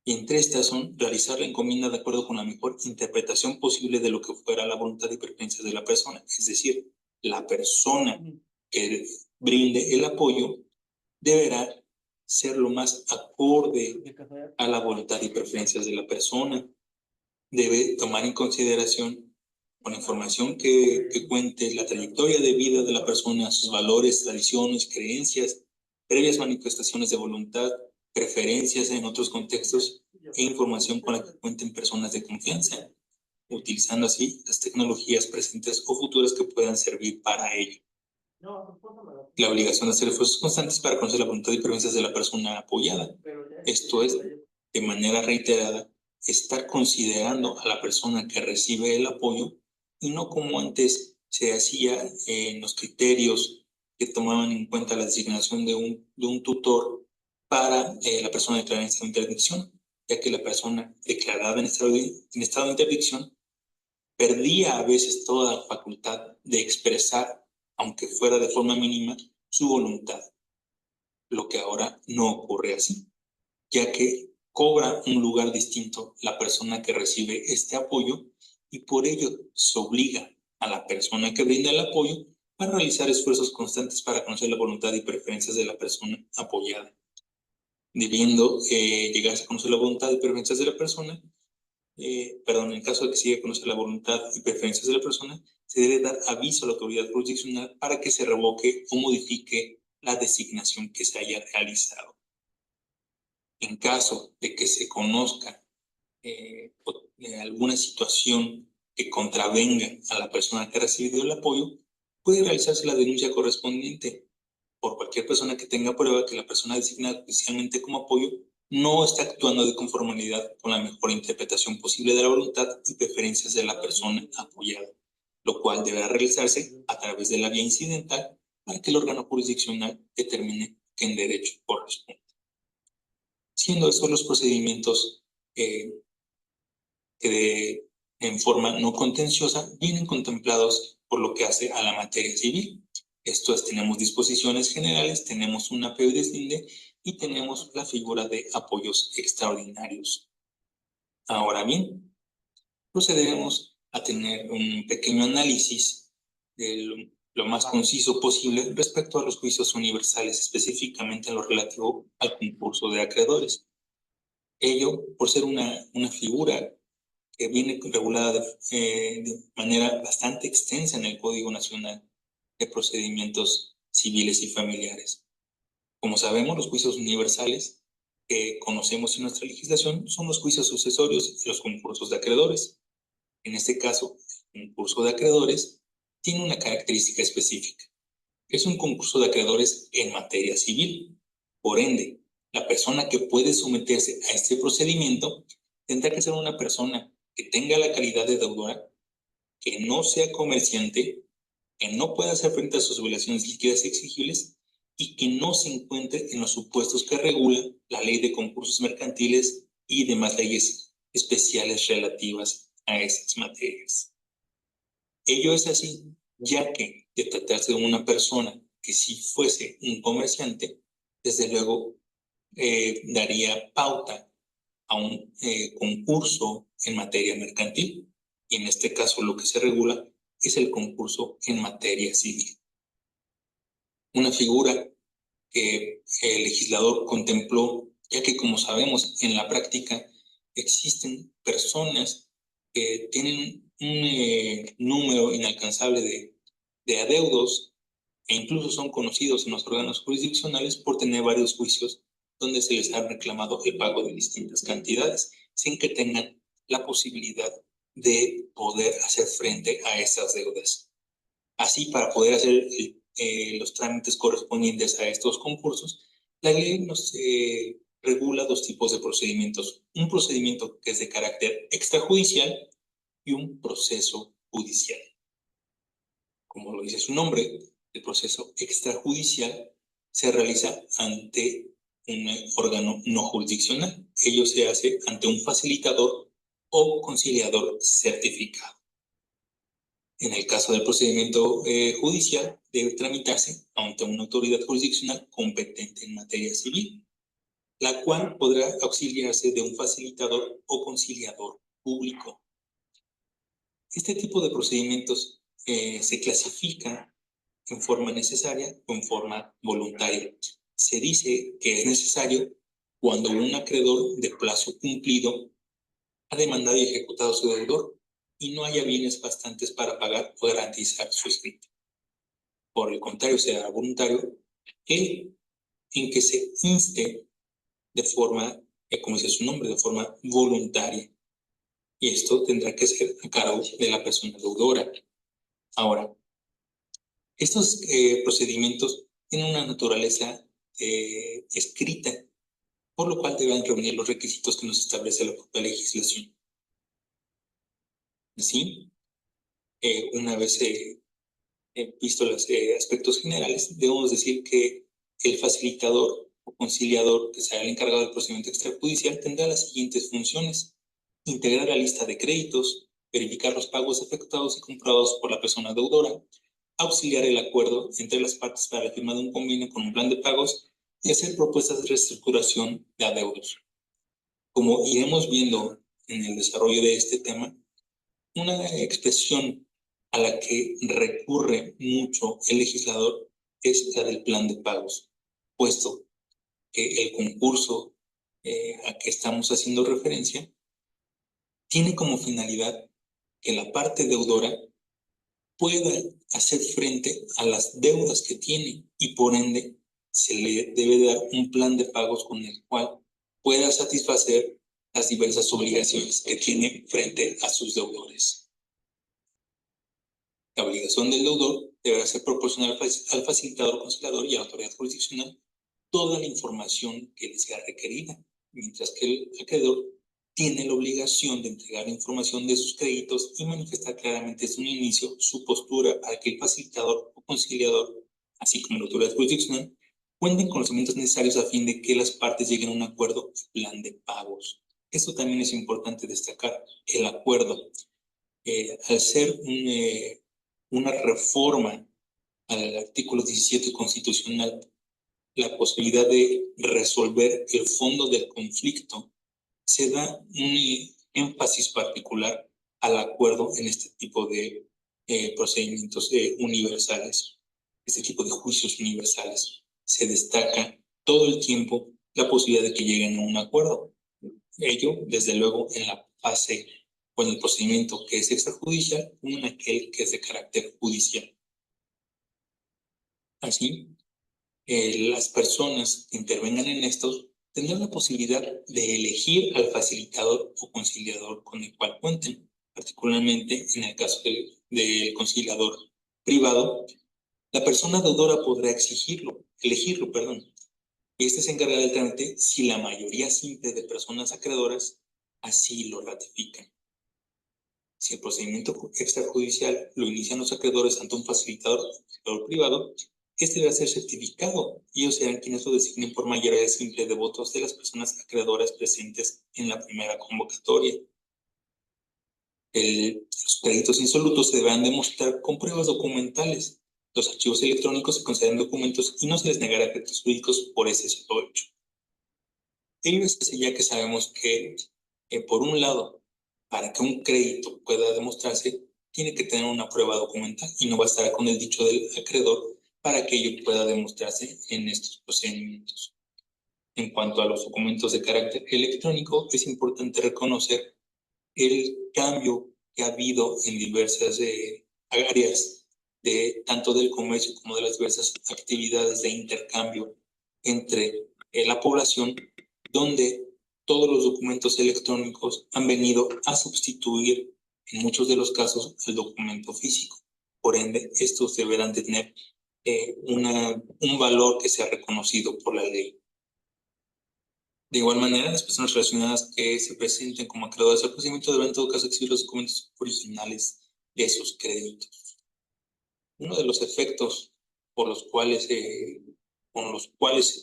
A: y entre estas son realizar la encomienda de acuerdo con la mejor interpretación posible de lo que fuera la voluntad y preferencias de la persona. Es decir, la persona que brinde el apoyo deberá ser lo más acorde a la voluntad y preferencias de la persona. Debe tomar en consideración con información que cuente la trayectoria de vida de la persona, sus valores, tradiciones, creencias, previas manifestaciones de voluntad, preferencias en otros contextos e información con la que cuenten personas de confianza, utilizando así las tecnologías presentes o futuras que puedan servir para ello. La obligación de hacer esfuerzos constantes para conocer la voluntad y preferencias de la persona apoyada. Esto es, de manera reiterada, estar considerando a la persona que recibe el apoyo y no como antes se hacía en los criterios que tomaban en cuenta la designación de un tutor para la persona declarada en estado de interdicción, ya que la persona declarada en estado de interdicción perdía a veces toda la facultad de expresar, aunque fuera de forma mínima, su voluntad, lo que ahora no ocurre así, ya que cobra un lugar distinto la persona que recibe este apoyo y por ello se obliga a la persona que brinda el apoyo a realizar esfuerzos constantes para conocer la voluntad y preferencias de la persona apoyada. Debiendo llegarse a conocer la voluntad y preferencias de la persona, en el caso de que se llegue a conocer la voluntad y preferencias de la persona, se debe dar aviso a la autoridad jurisdiccional para que se revoque o modifique la designación que se haya realizado. En caso de que se conozca alguna situación que contravenga a la persona que ha recibido el apoyo, puede realizarse la denuncia correspondiente por cualquier persona que tenga prueba que la persona designada oficialmente como apoyo no está actuando de conformidad con la mejor interpretación posible de la voluntad y preferencias de la persona apoyada, lo cual deberá realizarse a través de la vía incidental para que el órgano jurisdiccional determine que en derecho corresponde. Siendo estos los procedimientos que en forma no contenciosa vienen contemplados por lo que hace a la materia civil. Esto es, tenemos disposiciones generales, tenemos un apeo y deslinde y tenemos la figura de apoyos extraordinarios. Ahora bien, procederemos a tener un pequeño análisis de lo más conciso posible respecto a los juicios universales, específicamente en lo relativo al concurso de acreedores. Ello, por ser una figura que viene regulada de manera bastante extensa en el Código Nacional de Procedimientos Civiles y Familiares. Como sabemos, los juicios universales que conocemos en nuestra legislación son los juicios sucesorios y los concursos de acreedores. En este caso, el concurso de acreedores tiene una característica específica. Es un concurso de acreedores en materia civil. Por ende, la persona que puede someterse a este procedimiento tendrá que ser una persona que tenga la calidad de deudora, que no sea comerciante, que no pueda hacer frente a sus obligaciones líquidas exigibles y que no se encuentre en los supuestos que regula la ley de concursos mercantiles y demás leyes especiales relativas a esas materias. Ello es así, ya que de tratarse de una persona que si fuese un comerciante, desde luego daría pauta a un concurso en materia mercantil. Y en este caso lo que se regula es el concurso en materia civil. Una figura que el legislador contempló, ya que como sabemos en la práctica existen personas que tienen un número inalcanzable de adeudos e incluso son conocidos en los órganos jurisdiccionales por tener varios juicios donde se les ha reclamado el pago de distintas cantidades, sin que tengan la posibilidad de poder hacer frente a esas deudas. Así, para poder hacer los trámites correspondientes a estos concursos, la ley nos regula dos tipos de procedimientos. Un procedimiento que es de carácter extrajudicial y un proceso judicial. Como lo dice su nombre, el proceso extrajudicial se realiza ante un órgano no jurisdiccional. Ello se hace ante un facilitador o conciliador certificado. En el caso del procedimiento judicial, debe tramitarse ante una autoridad jurisdiccional competente en materia civil, la cual podrá auxiliarse de un facilitador o conciliador público. Este tipo de procedimientos se clasifica en forma necesaria o en forma voluntaria. Se dice que es necesario cuando un acreedor de plazo cumplido ha demandado y ejecutado a su deudor y no haya bienes bastantes para pagar o garantizar su escrito. Por el contrario, será voluntario el en que se inste de forma, como dice su nombre, de forma voluntaria. Y esto tendrá que ser a cargo de la persona deudora. Ahora, estos procedimientos tienen una naturaleza escrita, por lo cual deben reunir los requisitos que nos establece la propia legislación. Así, una vez visto los aspectos generales, debemos decir que el facilitador o conciliador que será el encargado del procedimiento extrajudicial tendrá las siguientes funciones: integrar la lista de créditos, verificar los pagos efectuados y comprobados por la persona deudora, auxiliar el acuerdo entre las partes para la firma de un convenio con un plan de pagos y hacer propuestas de reestructuración de adeudos. Como iremos viendo en el desarrollo de este tema, una expresión a la que recurre mucho el legislador es la del plan de pagos, puesto que el concurso a que estamos haciendo referencia tiene como finalidad que la parte deudora pueda hacer frente a las deudas que tiene y por ende se le debe dar un plan de pagos con el cual pueda satisfacer las diversas obligaciones que tiene frente a sus deudores. La obligación del deudor deberá ser proporcionar al facilitador, conciliador y a la autoridad jurisdiccional toda la información que le sea requerida, mientras que el acreedor tiene la obligación de entregar información de sus créditos y manifestar claramente desde un inicio su postura para que el facilitador o conciliador, así como la autoridad jurisdiccional, cuenten con los elementos necesarios a fin de que las partes lleguen a un acuerdo y plan de pagos. Esto también es importante destacar, el acuerdo. Al ser una reforma al artículo 17 constitucional, la posibilidad de resolver el fondo del conflicto, se da un énfasis particular al acuerdo en este tipo de procedimientos universales, este tipo de juicios universales. Se destaca todo el tiempo la posibilidad de que lleguen a un acuerdo. Ello, desde luego, en la fase o en el procedimiento que es extrajudicial, como en aquel que es de carácter judicial. Así, las personas que intervengan en estos tendrán la posibilidad de elegir al facilitador o conciliador con el cual cuenten, particularmente en el caso del conciliador privado. La persona deudora podrá elegirlo, y este se encarga del trámite si la mayoría simple de personas acreedoras así lo ratifican. Si el procedimiento extrajudicial lo inician los acreedores ante un facilitador o privado, este debe ser certificado y ellos serán quienes lo designen por mayoría simple de votos de las personas acreedoras presentes en la primera convocatoria. Los créditos insolutos se deberán demostrar con pruebas documentales. Los archivos electrónicos se consideran documentos y no se les negará efectos jurídicos por ese solo hecho. Ello es así, ya que sabemos que, por un lado, para que un crédito pueda demostrarse, tiene que tener una prueba documental y no bastará con el dicho del acreedor para que ello pueda demostrarse en estos procedimientos. En cuanto a los documentos de carácter electrónico, es importante reconocer el cambio que ha habido en diversas áreas, tanto del comercio como de las diversas actividades de intercambio entre la población, donde todos los documentos electrónicos han venido a sustituir en muchos de los casos el documento físico. Por ende, estos deberán tener un valor que sea reconocido por la ley. De igual manera, las personas relacionadas que se presenten como acreedoras al procedimiento deberán en todo caso exhibir los documentos originales de esos créditos. Uno de los efectos con los cuales se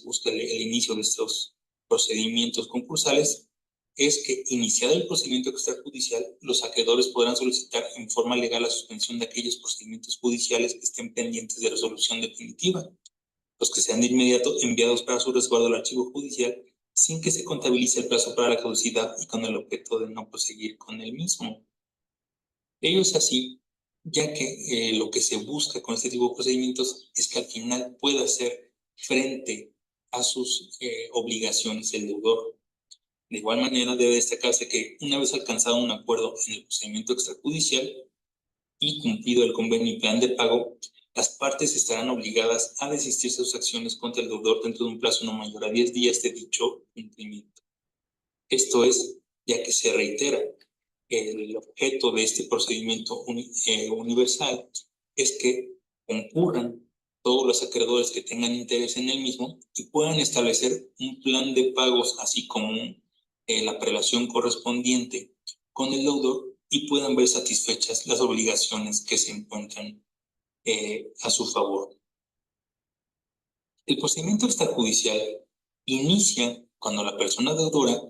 A: busca el inicio de estos procedimientos concursales es que, iniciado el procedimiento extrajudicial, los acreedores podrán solicitar en forma legal la suspensión de aquellos procedimientos judiciales que estén pendientes de resolución definitiva, los que sean de inmediato enviados para su resguardo al archivo judicial, sin que se contabilice el plazo para la caducidad y con el objeto de no proseguir con el mismo. Ello es así, ya que lo que se busca con este tipo de procedimientos es que al final pueda hacer frente a sus obligaciones el deudor. De igual manera, debe destacarse que una vez alcanzado un acuerdo en el procedimiento extrajudicial y cumplido el convenio y plan de pago, las partes estarán obligadas a desistir de sus acciones contra el deudor dentro de un plazo no mayor a 10 días de dicho cumplimiento. Esto es, ya que se reitera, el objeto de este procedimiento universal es que concurran todos los acreedores que tengan interés en el mismo y puedan establecer un plan de pagos, así como la prelación correspondiente con el deudor, y puedan ver satisfechas las obligaciones que se encuentran a su favor. El procedimiento extrajudicial inicia cuando la persona deudora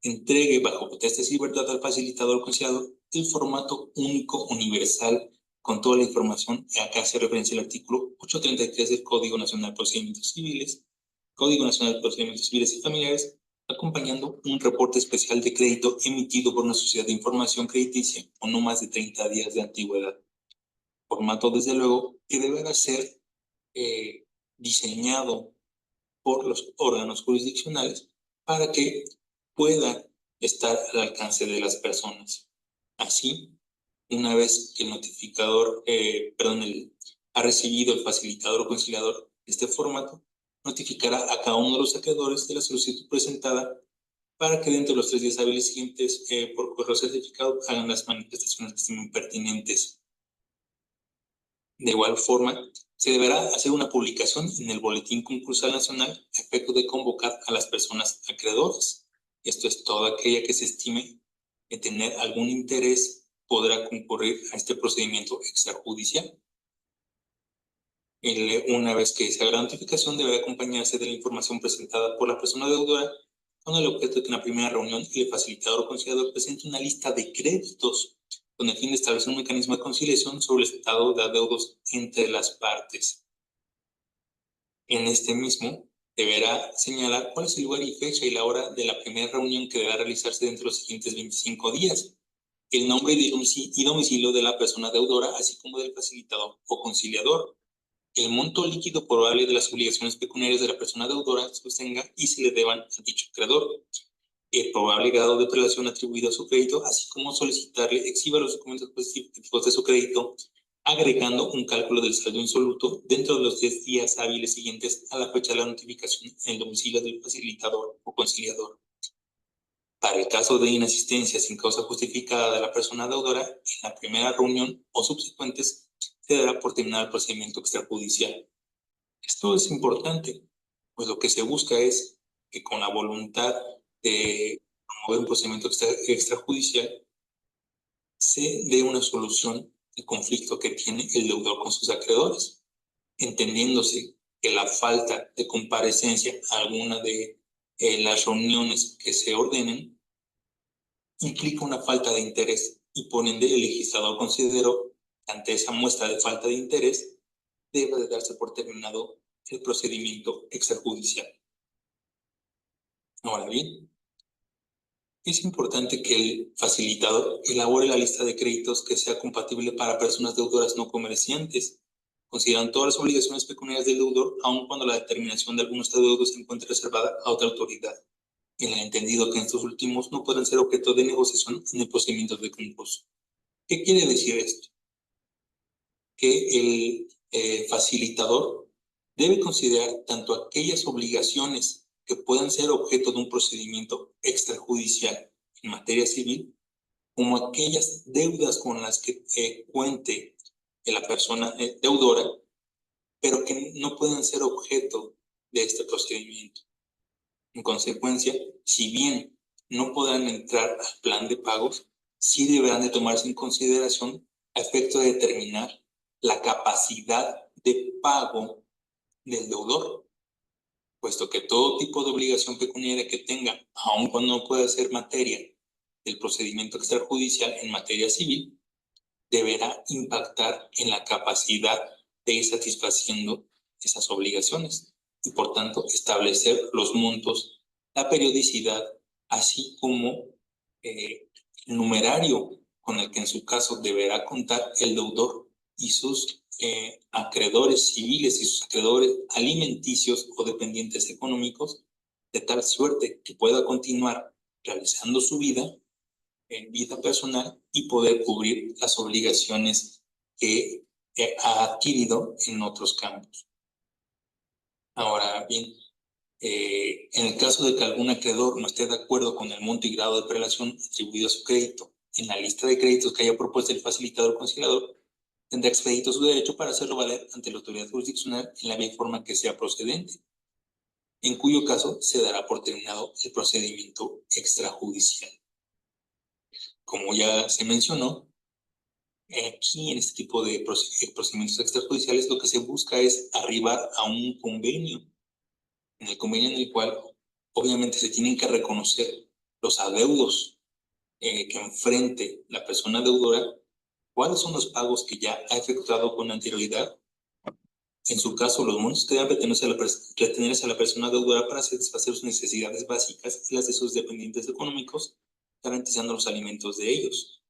A: entregue bajo potestad y libertad al facilitador o conciliador el formato único universal con toda la información. Acá se referencia el artículo 833 del Código Nacional de Procedimientos Civiles, Código Nacional de Procedimientos Civiles y Familiares, acompañando un reporte especial de crédito emitido por una sociedad de información crediticia con no más de 30 días de antigüedad. Formato, desde luego, que deberá ser diseñado por los órganos jurisdiccionales para que pueda estar al alcance de las personas. Así, una vez que el notificador, ha recibido el facilitador o conciliador este formato, notificará a cada uno de los acreedores de la solicitud presentada para que dentro de los 3 días hábiles siguientes por correo certificado hagan las manifestaciones que estimen pertinentes. De igual forma, se deberá hacer una publicación en el Boletín Concursal Nacional a efecto de convocar a las personas acreedoras. Esto es, toda aquella que se estime de tener algún interés podrá concurrir a este procedimiento extrajudicial. Una vez que se haga la notificación, debe acompañarse de la información presentada por la persona deudora con el objeto de que en la primera reunión el facilitador o conciliador presente una lista de créditos con el fin de establecer un mecanismo de conciliación sobre el estado de adeudos entre las partes. En este mismo, deberá señalar cuál es el lugar y fecha y la hora de la primera reunión que deberá realizarse dentro de los siguientes 25 días, el nombre y domicilio de la persona deudora, así como del facilitador o conciliador, el monto líquido probable de las obligaciones pecuniarias de la persona deudora que sostenga y se le deban a dicho acreedor, el probable grado de prelación atribuido a su crédito, así como solicitarle exhiba los documentos específicos de su crédito, agregando un cálculo del saldo insoluto dentro de los 10 días hábiles siguientes a la fecha de la notificación en el domicilio del facilitador o conciliador. Para el caso de inasistencia sin causa justificada de la persona deudora, en la primera reunión o subsecuentes, se dará por terminado el procedimiento extrajudicial. Esto es importante, pues lo que se busca es que con la voluntad de promover un procedimiento extrajudicial se dé una solución al conflicto que tiene el deudor con sus acreedores, entendiéndose que la falta de comparecencia a alguna de las reuniones que se ordenen implica una falta de interés y por ende el legislador consideró que ante esa muestra de falta de interés debe de darse por terminado el procedimiento extrajudicial. Ahora bien, es importante que el facilitador elabore la lista de créditos que sea compatible para personas deudoras no comerciantes, considerando todas las obligaciones pecuniarias del deudor, aun cuando la determinación de algunos adeudos se encuentre reservada a otra autoridad, en el entendido que estos últimos no pueden ser objeto de negociación en el procedimiento de concurso. ¿Qué quiere decir esto? Que el facilitador debe considerar tanto aquellas obligaciones que puedan ser objeto de un procedimiento extrajudicial en materia civil, como aquellas deudas con las que cuente la persona deudora, pero que no puedan ser objeto de este procedimiento. En consecuencia, si bien no podrán entrar al plan de pagos, sí deberán de tomarse en consideración a efecto de determinar la capacidad de pago del deudor. puesto que todo tipo de obligación pecuniaria que tenga, aun cuando no pueda ser materia del procedimiento extrajudicial en materia civil, deberá impactar en la capacidad de ir satisfaciendo esas obligaciones y, por tanto, establecer los montos, la periodicidad, así como el numerario con el que en su caso deberá contar el deudor y sus acreedores civiles y sus acreedores alimenticios o dependientes económicos, de tal suerte que pueda continuar realizando su vida en vida personal y poder cubrir las obligaciones que ha adquirido en otros campos. Ahora bien, en el caso de que algún acreedor no esté de acuerdo con el monto y grado de prelación atribuido a su crédito en la lista de créditos que haya propuesto el facilitador o conciliador, tendrá expedito su derecho para hacerlo valer ante la autoridad jurisdiccional en la vía y forma que sea procedente, en cuyo caso se dará por terminado el procedimiento extrajudicial. Como ya se mencionó, aquí en este tipo de procedimientos extrajudiciales lo que se busca es arribar a un convenio, en el convenio en el cual obviamente se tienen que reconocer los adeudos que enfrente la persona deudora, cuáles son los pagos que ya ha efectuado con anterioridad, en su caso los montos que deben retenerse a la persona deudora para satisfacer sus necesidades básicas y las de sus dependientes económicos, garantizando los alimentos de ellos,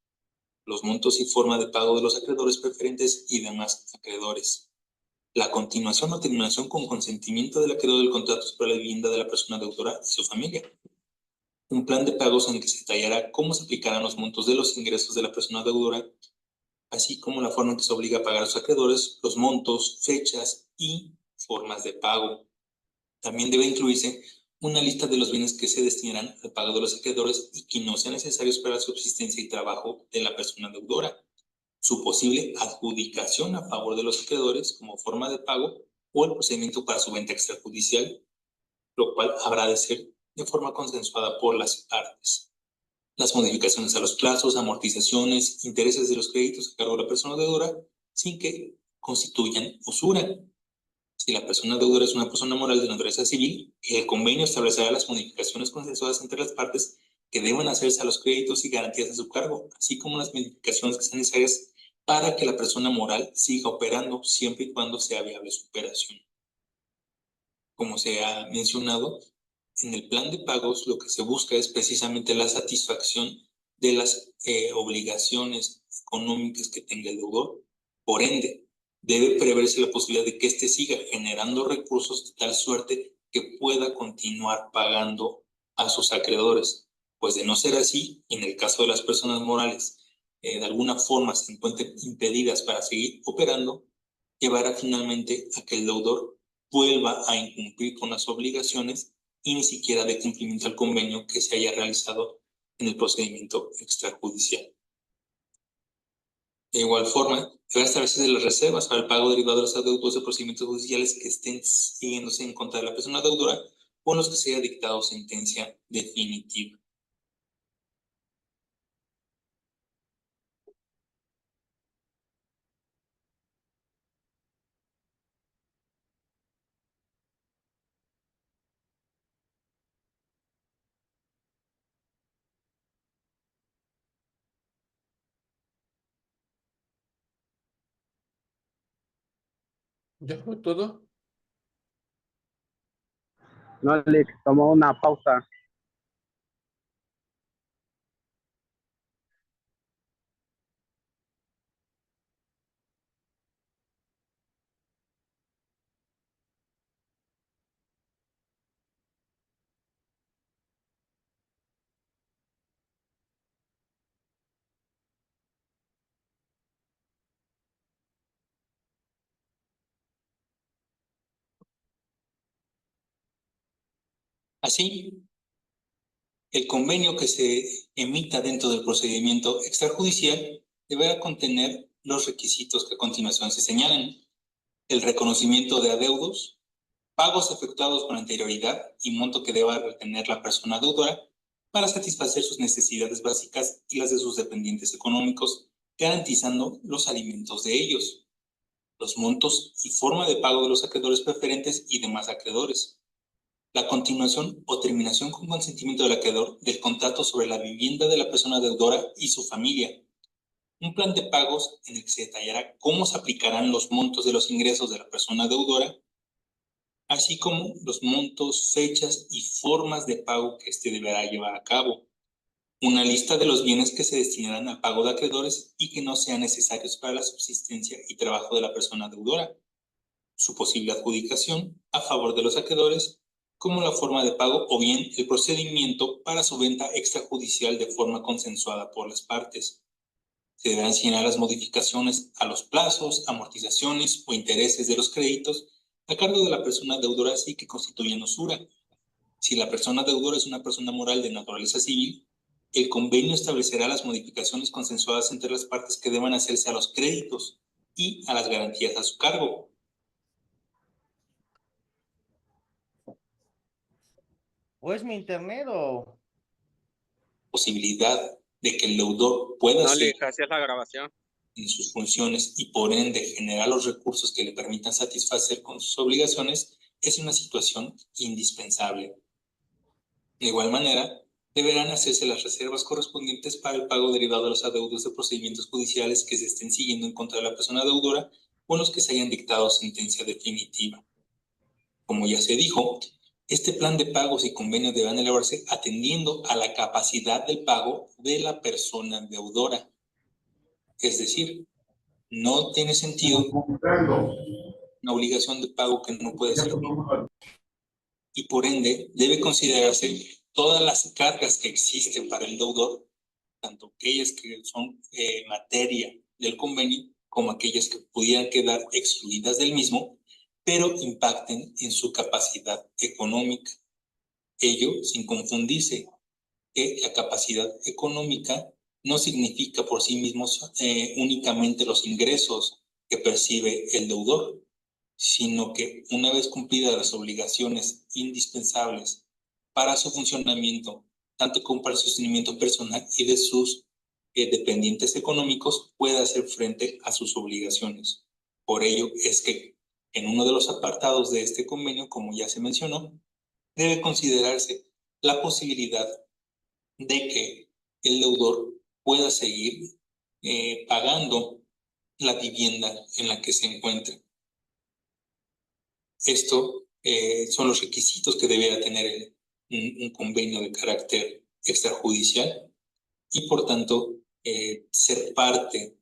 A: los montos y forma de pago de los acreedores preferentes y demás acreedores, la continuación o terminación con consentimiento del acreedor del contrato sobre la vivienda de la persona deudora y su familia, un plan de pagos en el que se detallará cómo se aplicarán los montos de los ingresos de la persona deudora, así como la forma en que se obliga a pagar a los acreedores, los montos, fechas y formas de pago. También debe incluirse una lista de los bienes que se destinarán al pago de los acreedores y que no sean necesarios para la subsistencia y trabajo de la persona deudora, su posible adjudicación a favor de los acreedores como forma de pago o el procedimiento para su venta extrajudicial, lo cual habrá de ser de forma consensuada por las partes. Las modificaciones a los plazos, amortizaciones, intereses de los créditos a cargo de la persona deudora, sin que constituyan usura. Si la persona deudora es una persona moral de naturaleza civil, el convenio establecerá las modificaciones consensuadas entre las partes que deban hacerse a los créditos y garantías a su cargo, así como las modificaciones que sean necesarias para que la persona moral siga operando siempre y cuando sea viable su operación. Como se ha mencionado, en el plan de pagos lo que se busca es precisamente la satisfacción de las obligaciones económicas que tenga el deudor. Por ende, debe preverse la posibilidad de que éste siga generando recursos de tal suerte que pueda continuar pagando a sus acreedores. Pues de no ser así, en el caso de las personas morales, de alguna forma se encuentren impedidas para seguir operando, llevará finalmente a que el deudor vuelva a incumplir con las obligaciones y ni siquiera de cumplimiento al convenio que se haya realizado en el procedimiento extrajudicial. De igual forma, deberá establecerse las reservas para el pago derivado de los adeudos de procedimientos judiciales que estén siguiéndose en contra de la persona deudora o en los que se haya dictado sentencia definitiva.
B: ¿Ya fue todo?
C: No, Alex, tomó una pausa.
A: Así, el convenio que se emita dentro del procedimiento extrajudicial deberá contener los requisitos que a continuación se señalan: el reconocimiento de adeudos, pagos efectuados con anterioridad y monto que deba retener la persona deudora para satisfacer sus necesidades básicas y las de sus dependientes económicos, garantizando los alimentos de ellos, los montos y forma de pago de los acreedores preferentes y demás acreedores, la continuación o terminación con consentimiento del acreedor del contrato sobre la vivienda de la persona deudora y su familia. Un plan de pagos en el que se detallará cómo se aplicarán los montos de los ingresos de la persona deudora, así como los montos, fechas y formas de pago que éste deberá llevar a cabo. Una lista de los bienes que se destinarán al pago de acreedores y que no sean necesarios para la subsistencia y trabajo de la persona deudora. Su posible adjudicación a favor de los acreedores, como la forma de pago o bien el procedimiento para su venta extrajudicial de forma consensuada por las partes. Se deberán señalar las modificaciones a los plazos, amortizaciones o intereses de los créditos a cargo de la persona deudora así que constituyen usura. Si la persona deudora es una persona moral de naturaleza civil, el convenio establecerá las modificaciones consensuadas entre las partes que deban hacerse a los créditos y a las garantías a su cargo.
D: ¿O es mi internet o...?
A: Posibilidad de que el deudor pueda
E: No,
A: seguir
E: así es la grabación.
A: en sus funciones y por ende generar los recursos que le permitan satisfacer con sus obligaciones es una situación indispensable. De igual manera, deberán hacerse las reservas correspondientes para el pago derivado de los adeudos de procedimientos judiciales que se estén siguiendo en contra de la persona deudora o en los que se hayan dictado sentencia definitiva. Como ya se dijo, este plan de pagos y convenios deberán elaborarse atendiendo a la capacidad del pago de la persona deudora. Es decir, no tiene sentido una obligación de pago que no puede ser y por ende debe considerarse todas las cargas que existen para el deudor, tanto aquellas que son materia del convenio como aquellas que pudieran quedar excluidas del mismo, pero impacten en su capacidad económica. Ello sin confundirse que la capacidad económica no significa por sí mismos únicamente los ingresos que percibe el deudor, sino que una vez cumplidas las obligaciones indispensables para su funcionamiento, tanto como para el sostenimiento personal y de sus dependientes económicos, pueda hacer frente a sus obligaciones. Por ello es que en uno de los apartados de este convenio, como ya se mencionó, debe considerarse la posibilidad de que el deudor pueda seguir pagando la vivienda en la que se encuentra. Esto son los requisitos que deberá tener un convenio de carácter extrajudicial y por tanto ser parte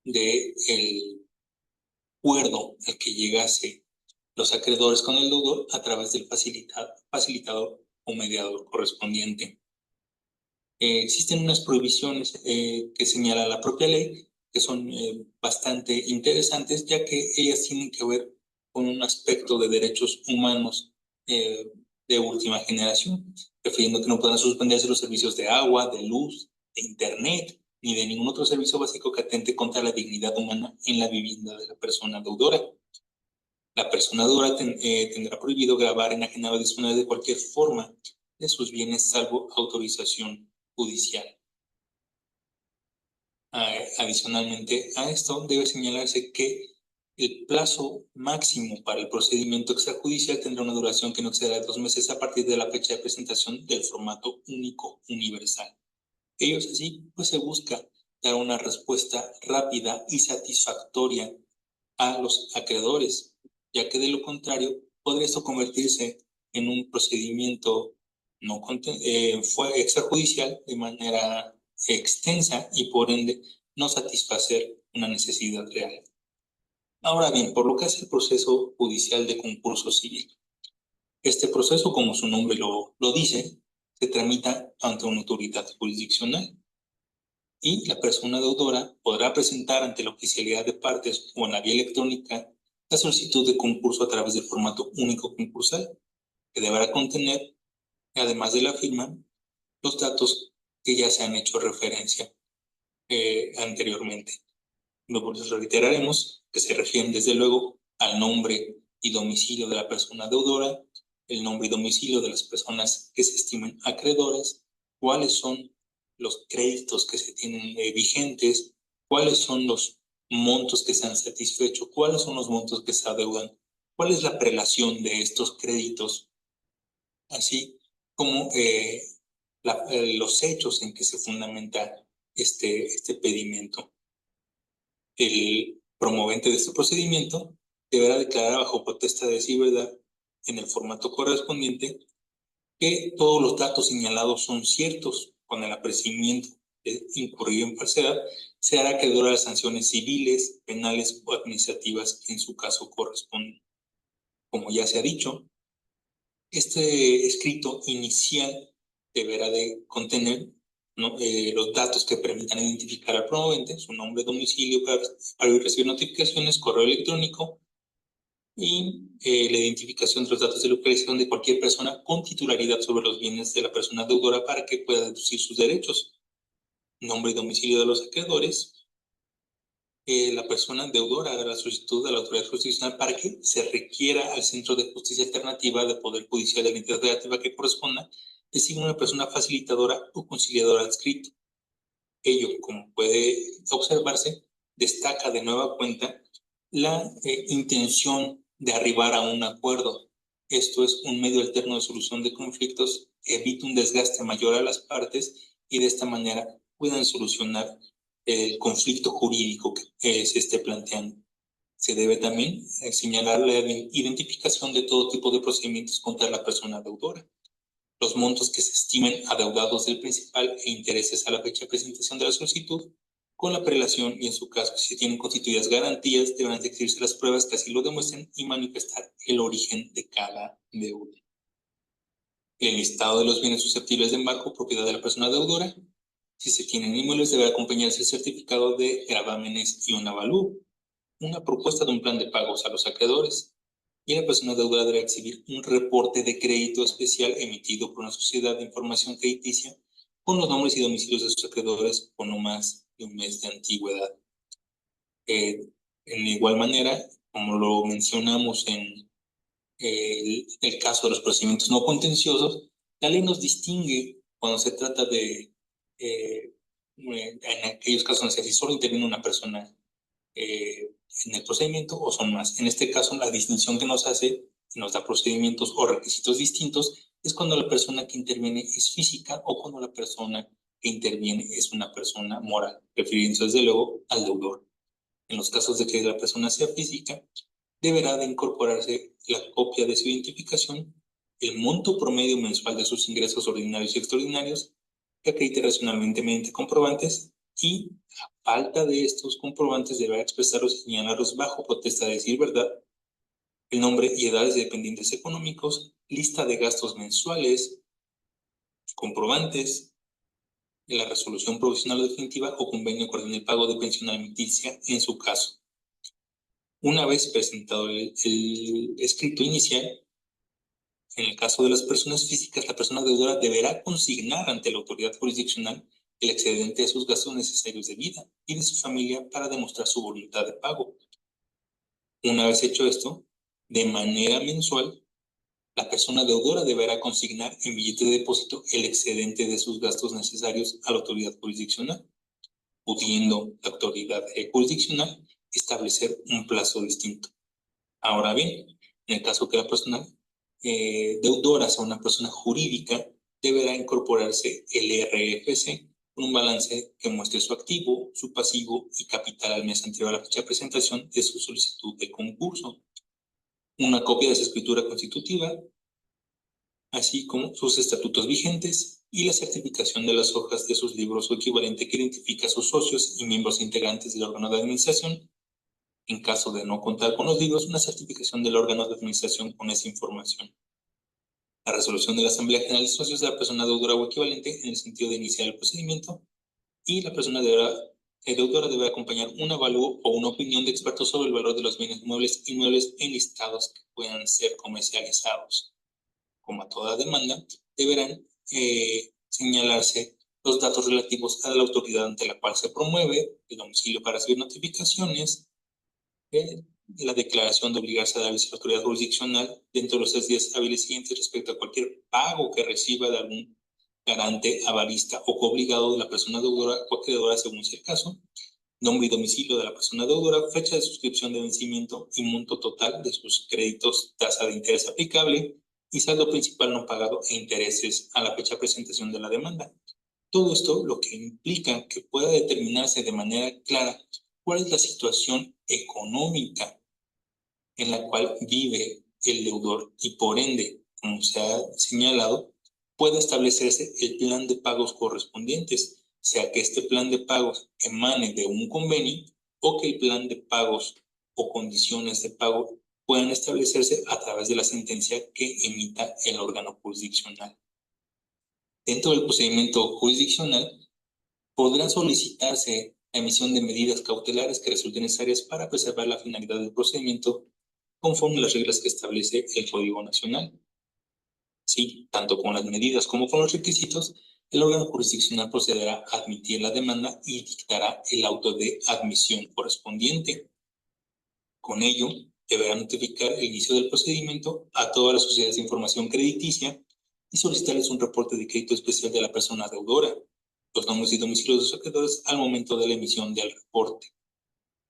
A: del acuerdo al que llegase los acreedores con el deudor a través del facilitador o mediador correspondiente. Existen unas prohibiciones que señala la propia ley que son bastante interesantes, ya que ellas tienen que ver con un aspecto de derechos humanos de última generación, refiriendo que no puedan suspenderse los servicios de agua, de luz, de internet, ni de ningún otro servicio básico que atente contra la dignidad humana en la vivienda de la persona deudora. La persona deudora tendrá prohibido grabar, enajenar o disponer de cualquier forma de sus bienes salvo autorización judicial. Adicionalmente a esto, debe señalarse que el plazo máximo para el procedimiento extrajudicial tendrá una duración que no excederá de 2 meses a partir de la fecha de presentación del formato único universal. Ello es así, pues se busca dar una respuesta rápida y satisfactoria a los acreedores, ya que de lo contrario podría esto convertirse en un procedimiento extrajudicial de manera extensa y por ende no satisfacer una necesidad real. Ahora bien, por lo que hace el proceso judicial de concurso civil. Este proceso, como su nombre lo dice, se tramita ante una autoridad jurisdiccional y la persona deudora podrá presentar ante la oficialidad de partes o en la vía electrónica la solicitud de concurso a través del formato único concursal, que deberá contener, además de la firma, los datos que ya se han hecho referencia anteriormente. Luego les reiteraremos que se refieren desde luego al nombre y domicilio de la persona deudora, el nombre y domicilio de las personas que se estimen acreedoras, cuáles son los créditos que se tienen vigentes, cuáles son los montos que se han satisfecho, cuáles son los montos que se adeudan, cuál es la prelación de estos créditos así como los hechos en que se fundamenta este pedimento. El promovente de este procedimiento deberá declarar bajo protesta de decir verdad en el formato correspondiente que todos los datos señalados son ciertos. Con el apercibimiento de incurrido en falsedad, se hará acreedor a las sanciones civiles, penales o administrativas que en su caso corresponden. Como ya se ha dicho, este escrito inicial deberá de contener, ¿no?, los datos que permitan identificar al promovente, su nombre, domicilio para recibir notificaciones, correo electrónico y la identificación de los datos de localización de cualquier persona con titularidad sobre los bienes de la persona deudora para que pueda deducir sus derechos. Nombre y domicilio de los acreedores. La persona deudora haga la solicitud a la autoridad jurisdiccional para que se requiera al Centro de Justicia Alternativa de Poder Judicial de la entidad federativa que corresponda, designe una persona facilitadora o conciliadora adscrito. Ello, como puede observarse, destaca de nueva cuenta la intención de arribar a un acuerdo. Esto es un medio alterno de solución de conflictos, evita un desgaste mayor a las partes y de esta manera puedan solucionar el conflicto jurídico que se esté planteando. Se debe también señalar la identificación de todo tipo de procedimientos contra la persona deudora. Los montos que se estimen adeudados del principal e intereses a la fecha de presentación de la solicitud, con la prelación y en su caso, si se tienen constituidas garantías, deberán de exhibirse las pruebas que así lo demuestren y manifestar el origen de cada deuda. El listado de los bienes susceptibles de embargo, propiedad de la persona deudora. Si se tienen inmuebles, debe acompañarse el certificado de gravámenes y un avalúo, una propuesta de un plan de pagos a los acreedores, y la persona deudora debe exhibir un reporte de crédito especial emitido por una sociedad de información crediticia con los nombres y domicilios de sus acreedores con no más de un mes de antigüedad. En igual manera, como lo mencionamos en el caso de los procedimientos no contenciosos, la ley nos distingue cuando se trata de en aquellos casos donde si solo interviene una persona en el procedimiento o son más. En este caso, la distinción que nos hace y nos da procedimientos o requisitos distintos es cuando la persona que interviene es física o cuando la persona que interviene es una persona moral, refiriéndose desde luego al deudor. En los casos de que la persona sea física, deberá de incorporarse la copia de su identificación, el monto promedio mensual de sus ingresos ordinarios y extraordinarios, que acredite racionalmente mediante comprobantes, y a falta de estos comprobantes deberá expresarlos y señalarlos bajo protesta de decir verdad, el nombre y edades de dependientes económicos, lista de gastos mensuales, comprobantes, la resolución provisional o definitiva o convenio que ordene el pago de pensión alimenticia en su caso. Una vez presentado el escrito inicial, en el caso de las personas físicas, la persona deudora deberá consignar ante la autoridad jurisdiccional el excedente de sus gastos necesarios de vida y de su familia para demostrar su voluntad de pago. Una vez hecho esto, de manera mensual, la persona deudora deberá consignar en billete de depósito el excedente de sus gastos necesarios a la autoridad jurisdiccional, pudiendo la autoridad jurisdiccional establecer un plazo distinto. Ahora bien, en el caso que la persona deudora sea una persona jurídica, deberá incorporarse el RFC con un balance que muestre su activo, su pasivo y capital al mes anterior a la fecha de presentación de su solicitud de concurso, una copia de su escritura constitutiva, así como sus estatutos vigentes y la certificación de las hojas de sus libros o equivalente que identifica a sus socios y miembros integrantes del órgano de administración. En caso de no contar con los libros, una certificación del órgano de administración con esa información. La resolución de la Asamblea General de Socios de la persona deudora o equivalente en el sentido de iniciar el procedimiento, y la persona deudora debe acompañar un avalúo o una opinión de expertos sobre el valor de los bienes muebles y inmuebles enlistados que puedan ser comercializados. Como a toda demanda, deberán señalarse los datos relativos a la autoridad ante la cual se promueve, el domicilio para recibir notificaciones, la declaración de obligarse a dar a la autoridad jurisdiccional dentro de los 6 días hábiles siguientes respecto a cualquier pago que reciba de algún garante, avalista o coobligado de la persona deudora o acreedora según sea el caso, nombre y domicilio de la persona deudora, fecha de suscripción de vencimiento y monto total de sus créditos, tasa de interés aplicable y saldo principal no pagado e intereses a la fecha de presentación de la demanda. Todo esto lo que implica que pueda determinarse de manera clara cuál es la situación económica en la cual vive el deudor y por ende, como se ha señalado, puede establecerse el plan de pagos correspondientes, sea que este plan de pagos emane de un convenio o que el plan de pagos o condiciones de pago puedan establecerse a través de la sentencia que emita el órgano jurisdiccional. Dentro del procedimiento jurisdiccional, podrá solicitarse la emisión de medidas cautelares que resulten necesarias para preservar la finalidad del procedimiento conforme a las reglas que establece el Código Nacional. Sí, tanto con las medidas como con los requisitos, el órgano jurisdiccional procederá a admitir la demanda y dictará el auto de admisión correspondiente. Con ello, deberá notificar el inicio del procedimiento a todas las sociedades de información crediticia y solicitarles un reporte de crédito especial de la persona deudora, los nombres y domicilios de sus acreedores al momento de la emisión del reporte.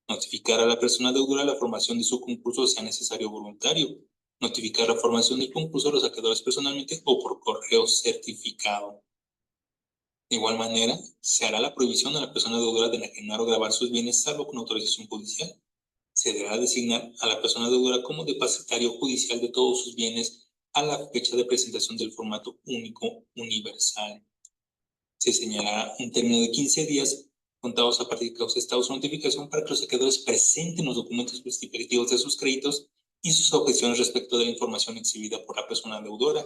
A: Notificar a la persona deudora la formación de su concurso sea necesario o voluntario. Notificar la formación del concurso a los acreedores personalmente o por correo certificado. De igual manera, se hará la prohibición a la persona deudora de enajenar o gravar sus bienes salvo con autorización judicial. Se deberá designar a la persona deudora como depositario judicial de todos sus bienes a la fecha de presentación del formato único universal. Se señalará un término de 15 días contados a partir de causa de estado de su notificación para que los acreedores presenten los documentos justificativos de sus créditos y sus objeciones respecto de la información exhibida por la persona deudora,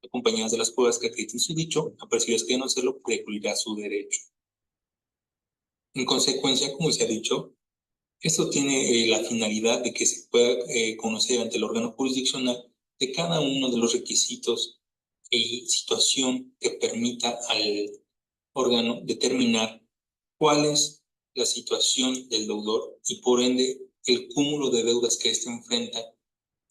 A: acompañadas de las pruebas que acrediten su dicho, apercibidas que de no hacerlo, precluirá su derecho. En consecuencia, como se ha dicho, esto tiene la finalidad de que se pueda conocer ante el órgano jurisdiccional de cada uno de los requisitos y situación que permita al órgano determinar cuál es la situación del deudor y por ende el cúmulo de deudas que éste enfrenta,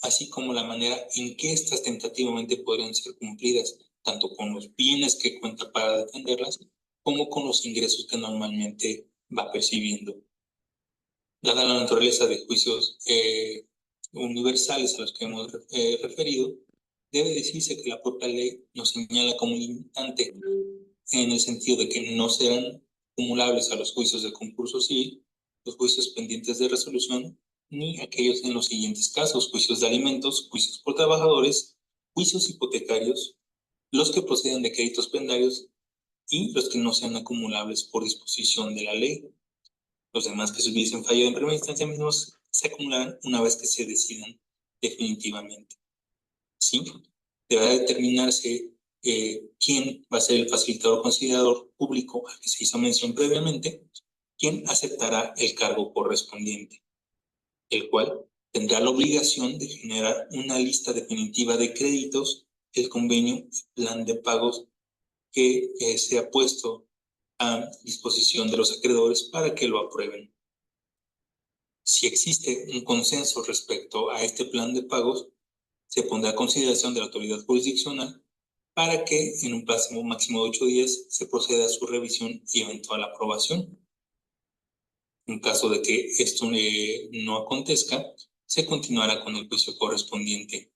A: así como la manera en que éstas tentativamente podrían ser cumplidas, tanto con los bienes que cuenta para defenderlas, como con los ingresos que normalmente va percibiendo. Dada la naturaleza de juicios universales a los que hemos referido, debe decirse que la propia ley nos señala como limitante en el sentido de que no serán acumulables a los juicios de concurso civil, los juicios pendientes de resolución, ni aquellos en los siguientes casos: juicios de alimentos, juicios por trabajadores, juicios hipotecarios, los que proceden de créditos prendiarios y los que no sean acumulables por disposición de la ley. Los demás que se hubiesen fallado en primera instancia mismos se acumularán una vez que se decidan definitivamente. ¿Sí? Deberá determinarse quién va a ser el facilitador conciliador público al que se hizo mención previamente, quién aceptará el cargo correspondiente, el cual tendrá la obligación de generar una lista definitiva de créditos, el convenio y plan de pagos que sea puesto a disposición de los acreedores para que lo aprueben. Si existe un consenso respecto a este plan de pagos, se pondrá a consideración de la autoridad jurisdiccional para que en un plazo máximo de 8 días se proceda a su revisión y eventual aprobación. En caso de que esto no acontezca, se continuará con el juicio correspondiente.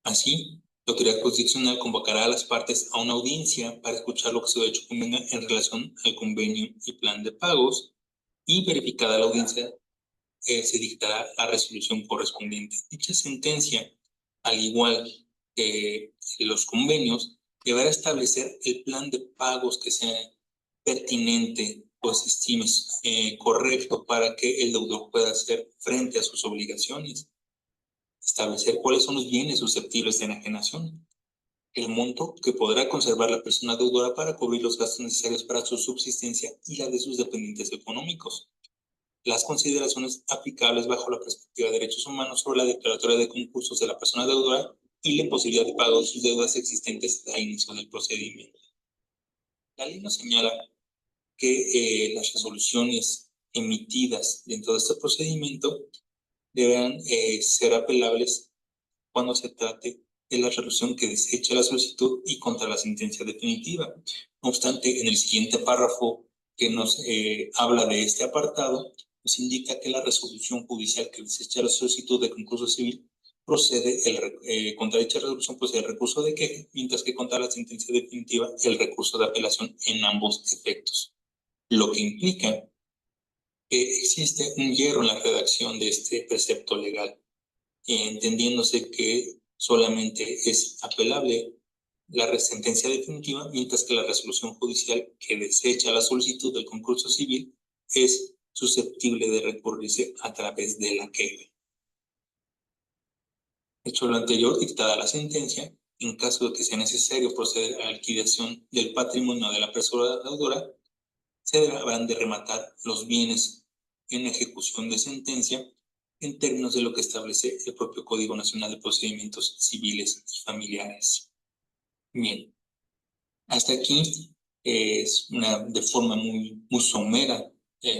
A: Así, la autoridad jurisdiccional convocará a las partes a una audiencia para escuchar lo que su derecho convenga en relación al convenio y plan de pagos, y verificada la audiencia, se dictará la resolución correspondiente. Dicha sentencia, al igual que los convenios, deberá establecer el plan de pagos que sea pertinente o se estime correcto para que el deudor pueda hacer frente a sus obligaciones. Establecer cuáles son los bienes susceptibles de enajenación, el monto que podrá conservar la persona deudora para cubrir los gastos necesarios para su subsistencia y la de sus dependientes económicos, las consideraciones aplicables bajo la perspectiva de derechos humanos sobre la declaratoria de concursos de la persona deudora y la imposibilidad de pago de sus deudas existentes al inicio del procedimiento. La ley nos señala que las resoluciones emitidas dentro de este procedimiento deberán ser apelables cuando se trate de la resolución que desecha la solicitud y contra la sentencia definitiva. No obstante, en el siguiente párrafo que nos habla de este apartado, nos indica que la resolución judicial que desecha la solicitud de concurso civil procede contra dicha resolución procede el recurso de queja, mientras que contra la sentencia definitiva el recurso de apelación en ambos efectos. Lo que implica que existe un hierro en la redacción de este precepto legal, entendiéndose que solamente es apelable la sentencia definitiva, mientras que la resolución judicial que desecha la solicitud del concurso civil es susceptible de recurrirse a través de la queja. Hecho lo anterior, dictada la sentencia, en caso de que sea necesario proceder a la liquidación del patrimonio de la persona deudora, se deberán de rematar los bienes en ejecución de sentencia en términos de lo que establece el propio Código Nacional de Procedimientos Civiles y Familiares. Bien, hasta aquí es de forma muy somera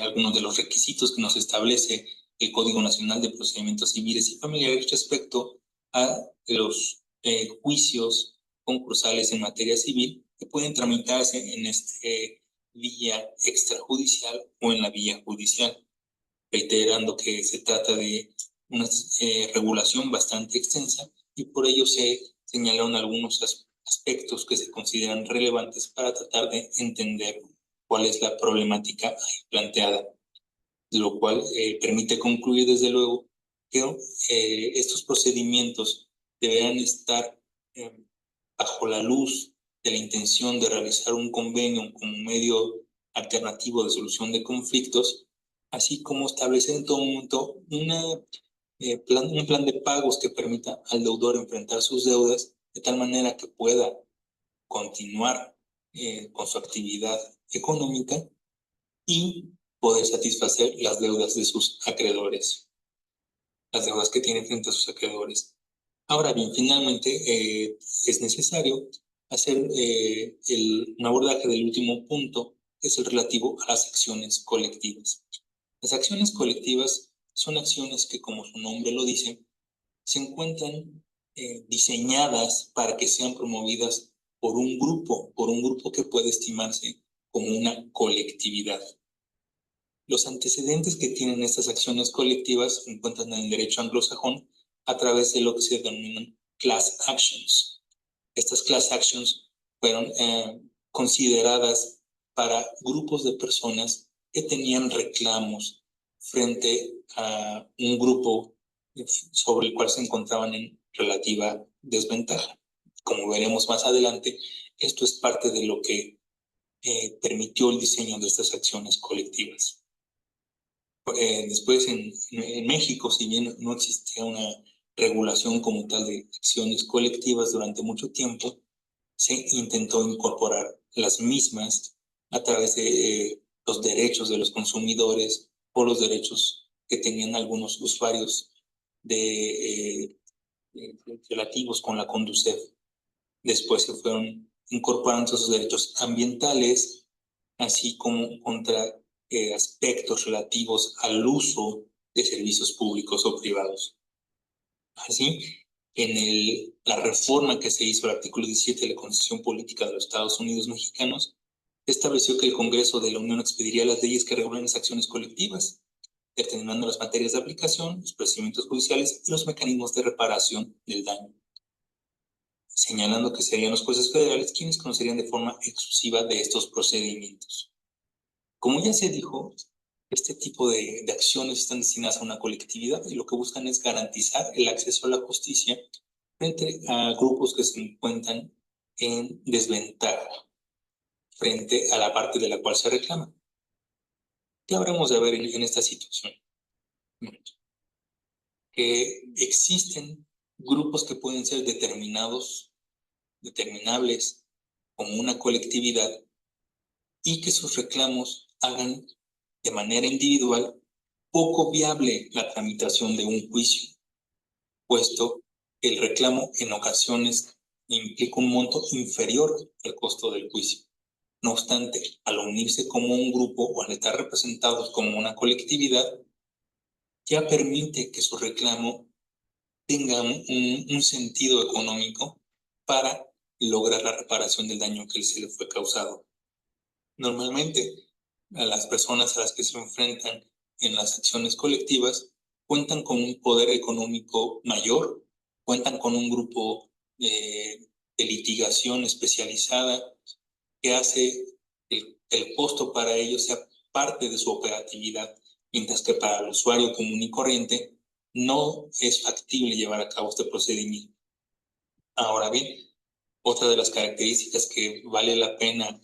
A: algunos de los requisitos que nos establece el Código Nacional de Procedimientos Civiles y Familiares respecto a los juicios concursales en materia civil que pueden tramitarse en vía extrajudicial o en la vía judicial, reiterando que se trata de una regulación bastante extensa y por ello se señalaron algunos aspectos que se consideran relevantes para tratar de entender cuál es la problemática ahí planteada, lo cual permite concluir desde luego que estos procedimientos deberán estar bajo la luz de la intención de realizar un convenio como medio alternativo de solución de conflictos, así como establecer en todo momento un plan de pagos que permita al deudor enfrentar sus deudas de tal manera que pueda continuar con su actividad económica y poder satisfacer las deudas de sus acreedores, las deudas que tienen frente a sus acreedores. Ahora bien, finalmente es necesario hacer un abordaje del último punto, que es el relativo a las acciones colectivas. Las acciones colectivas son acciones que, como su nombre lo dice, se encuentran diseñadas para que sean promovidas por un grupo que puede estimarse como una colectividad. Los antecedentes que tienen estas acciones colectivas se encuentran en el derecho anglosajón a través de lo que se denominan class actions. Estas class actions fueron consideradas para grupos de personas que tenían reclamos frente a un grupo sobre el cual se encontraban en relativa desventaja. Como veremos más adelante, esto es parte de lo que permitió el diseño de estas acciones colectivas. Después en México, si bien no existía una regulación como tal de acciones colectivas durante mucho tiempo, se intentó incorporar las mismas a través de los derechos de los consumidores o los derechos que tenían algunos usuarios relativos con la Conducef. Después se fueron incorporando esos derechos ambientales, así como contra aspectos relativos al uso de servicios públicos o privados. Así, en la reforma que se hizo al artículo 17 de la Constitución Política de los Estados Unidos Mexicanos, estableció que el Congreso de la Unión expediría las leyes que regulan las acciones colectivas, determinando las materias de aplicación, los procedimientos judiciales y los mecanismos de reparación del daño, señalando que serían los jueces federales quienes conocerían de forma exclusiva de estos procedimientos. Como ya se dijo, este tipo de acciones están destinadas a una colectividad y lo que buscan es garantizar el acceso a la justicia frente a grupos que se encuentran en desventaja frente a la parte de la cual se reclama. ¿Qué habremos de ver en esta situación? Que existen grupos que pueden ser determinables como una colectividad y que sus reclamos hagan de manera individual poco viable la tramitación de un juicio, puesto que el reclamo en ocasiones implica un monto inferior al costo del juicio. No obstante, al unirse como un grupo o al estar representados como una colectividad, ya permite que su reclamo tenga un sentido económico para lograr la reparación del daño que se le fue causado. Normalmente, a las personas a las que se enfrentan en las acciones colectivas cuentan con un poder económico mayor cuentan con un grupo de litigación especializada que hace el costo para ellos sea parte de su operatividad, mientras que para el usuario común y corriente no es factible llevar a cabo este procedimiento. Ahora bien, otra de las características que vale la pena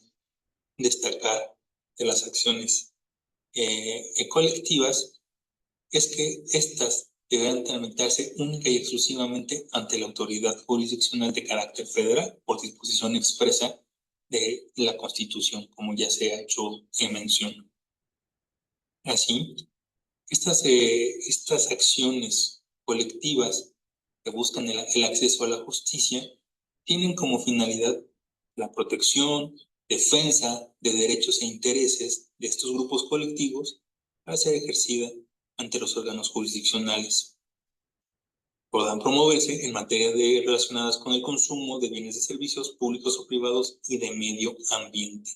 A: destacar de las acciones colectivas es que estas deberán tramitarse única y exclusivamente ante la autoridad jurisdiccional de carácter federal por disposición expresa de la Constitución, como ya se ha hecho en mención. Así, estas acciones colectivas que buscan el acceso a la justicia tienen como finalidad la protección, defensa de derechos e intereses de estos grupos colectivos para ser ejercida ante los órganos jurisdiccionales. Podrán promoverse en materia relacionadas con el consumo de bienes y servicios públicos o privados y de medio ambiente.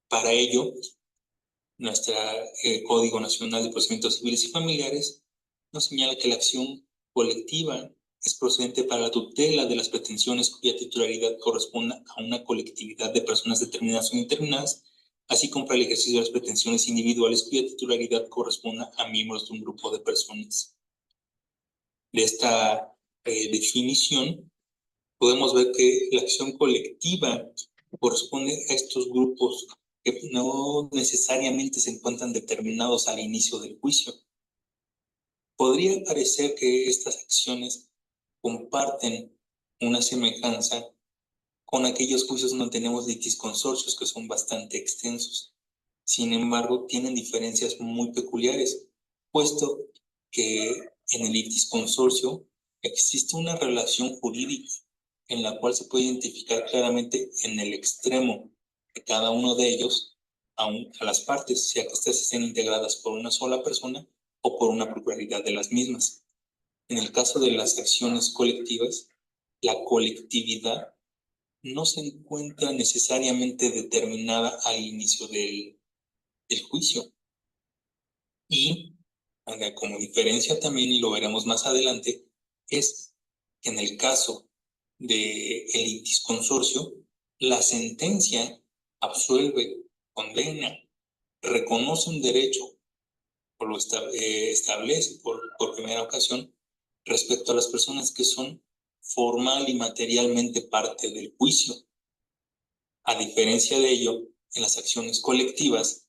A: Para ello, nuestro Código Nacional de Procedimientos Civiles y Familiares nos señala que la acción colectiva es procedente para la tutela de las pretensiones cuya titularidad corresponda a una colectividad de personas determinadas o indeterminadas, así como para el ejercicio de las pretensiones individuales cuya titularidad corresponda a miembros de un grupo de personas. De esta definición, podemos ver que la acción colectiva corresponde a estos grupos que no necesariamente se encuentran determinados al inicio del juicio. Podría parecer que estas acciones comparten una semejanza con aquellos juicios donde tenemos litisconsorcios que son bastante extensos. Sin embargo, tienen diferencias muy peculiares, puesto que en el litisconsorcio existe una relación jurídica en la cual se puede identificar claramente en el extremo de cada uno de ellos a las partes, ya que estas estén integradas por una sola persona o por una pluralidad de las mismas. En el caso de las acciones colectivas, la colectividad no se encuentra necesariamente determinada al inicio del juicio. Y como diferencia también, y lo veremos más adelante, es que en el caso del litisconsorcio, la sentencia absuelve, condena, reconoce un derecho o lo establece por primera ocasión respecto a las personas que son formal y materialmente parte del juicio. A diferencia de ello, en las acciones colectivas,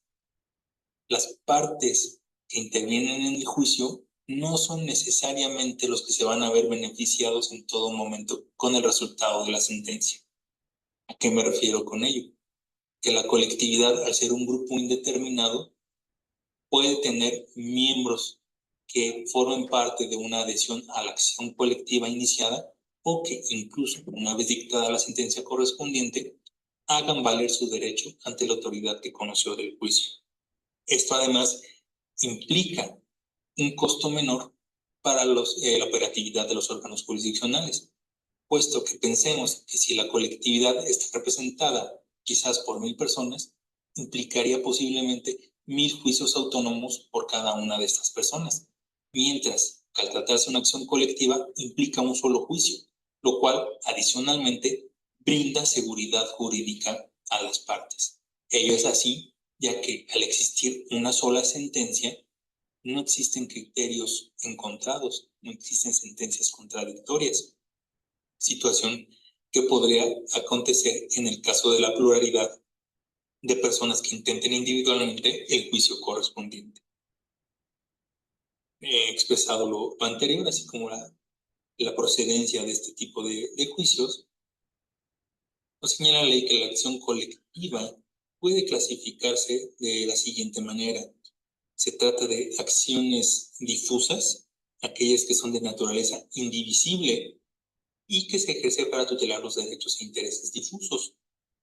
A: las partes que intervienen en el juicio no son necesariamente los que se van a ver beneficiados en todo momento con el resultado de la sentencia. ¿A qué me refiero con ello? Que la colectividad, al ser un grupo indeterminado, puede tener miembros que formen parte de una adhesión a la acción colectiva iniciada o que incluso, una vez dictada la sentencia correspondiente, hagan valer su derecho ante la autoridad que conoció del juicio. Esto además implica un costo menor para la operatividad de los órganos jurisdiccionales, puesto que pensemos que si la colectividad está representada quizás por 1000 personas, implicaría posiblemente 1000 juicios autónomos por cada una de estas personas, mientras que al tratarse de una acción colectiva implica un solo juicio, lo cual adicionalmente brinda seguridad jurídica a las partes. Ello es así, ya que al existir una sola sentencia, no existen criterios encontrados, no existen sentencias contradictorias, situación que podría acontecer en el caso de la pluralidad de personas que intenten individualmente el juicio correspondiente. He expresado lo anterior, así como la procedencia de este tipo de juicios. Nos señala la ley que la acción colectiva puede clasificarse de la siguiente manera. Se trata de acciones difusas, aquellas que son de naturaleza indivisible y que se ejerce para tutelar los derechos e intereses difusos,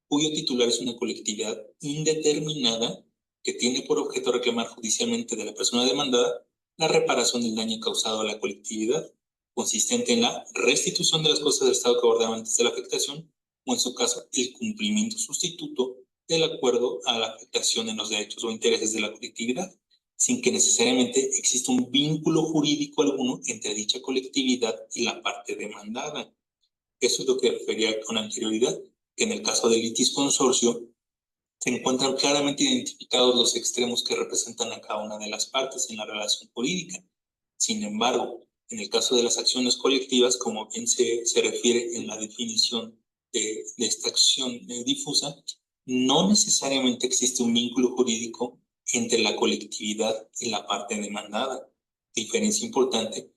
A: cuyo titular es una colectividad indeterminada que tiene por objeto reclamar judicialmente de la persona demandada la reparación del daño causado a la colectividad, consistente en la restitución de las cosas del estado que abordaban antes de la afectación, o en su caso, el cumplimiento sustituto del acuerdo a la afectación en los derechos o intereses de la colectividad. sin que necesariamente exista un vínculo jurídico alguno entre dicha colectividad y la parte demandada. Eso es lo que refería con anterioridad, que en el caso del litis consorcio se encuentran claramente identificados los extremos que representan a cada una de las partes en la relación jurídica. Sin embargo, en el caso de las acciones colectivas, como bien se refiere en la definición de esta acción difusa, no necesariamente existe un vínculo jurídico entre la colectividad y la parte demandada. Diferencia importante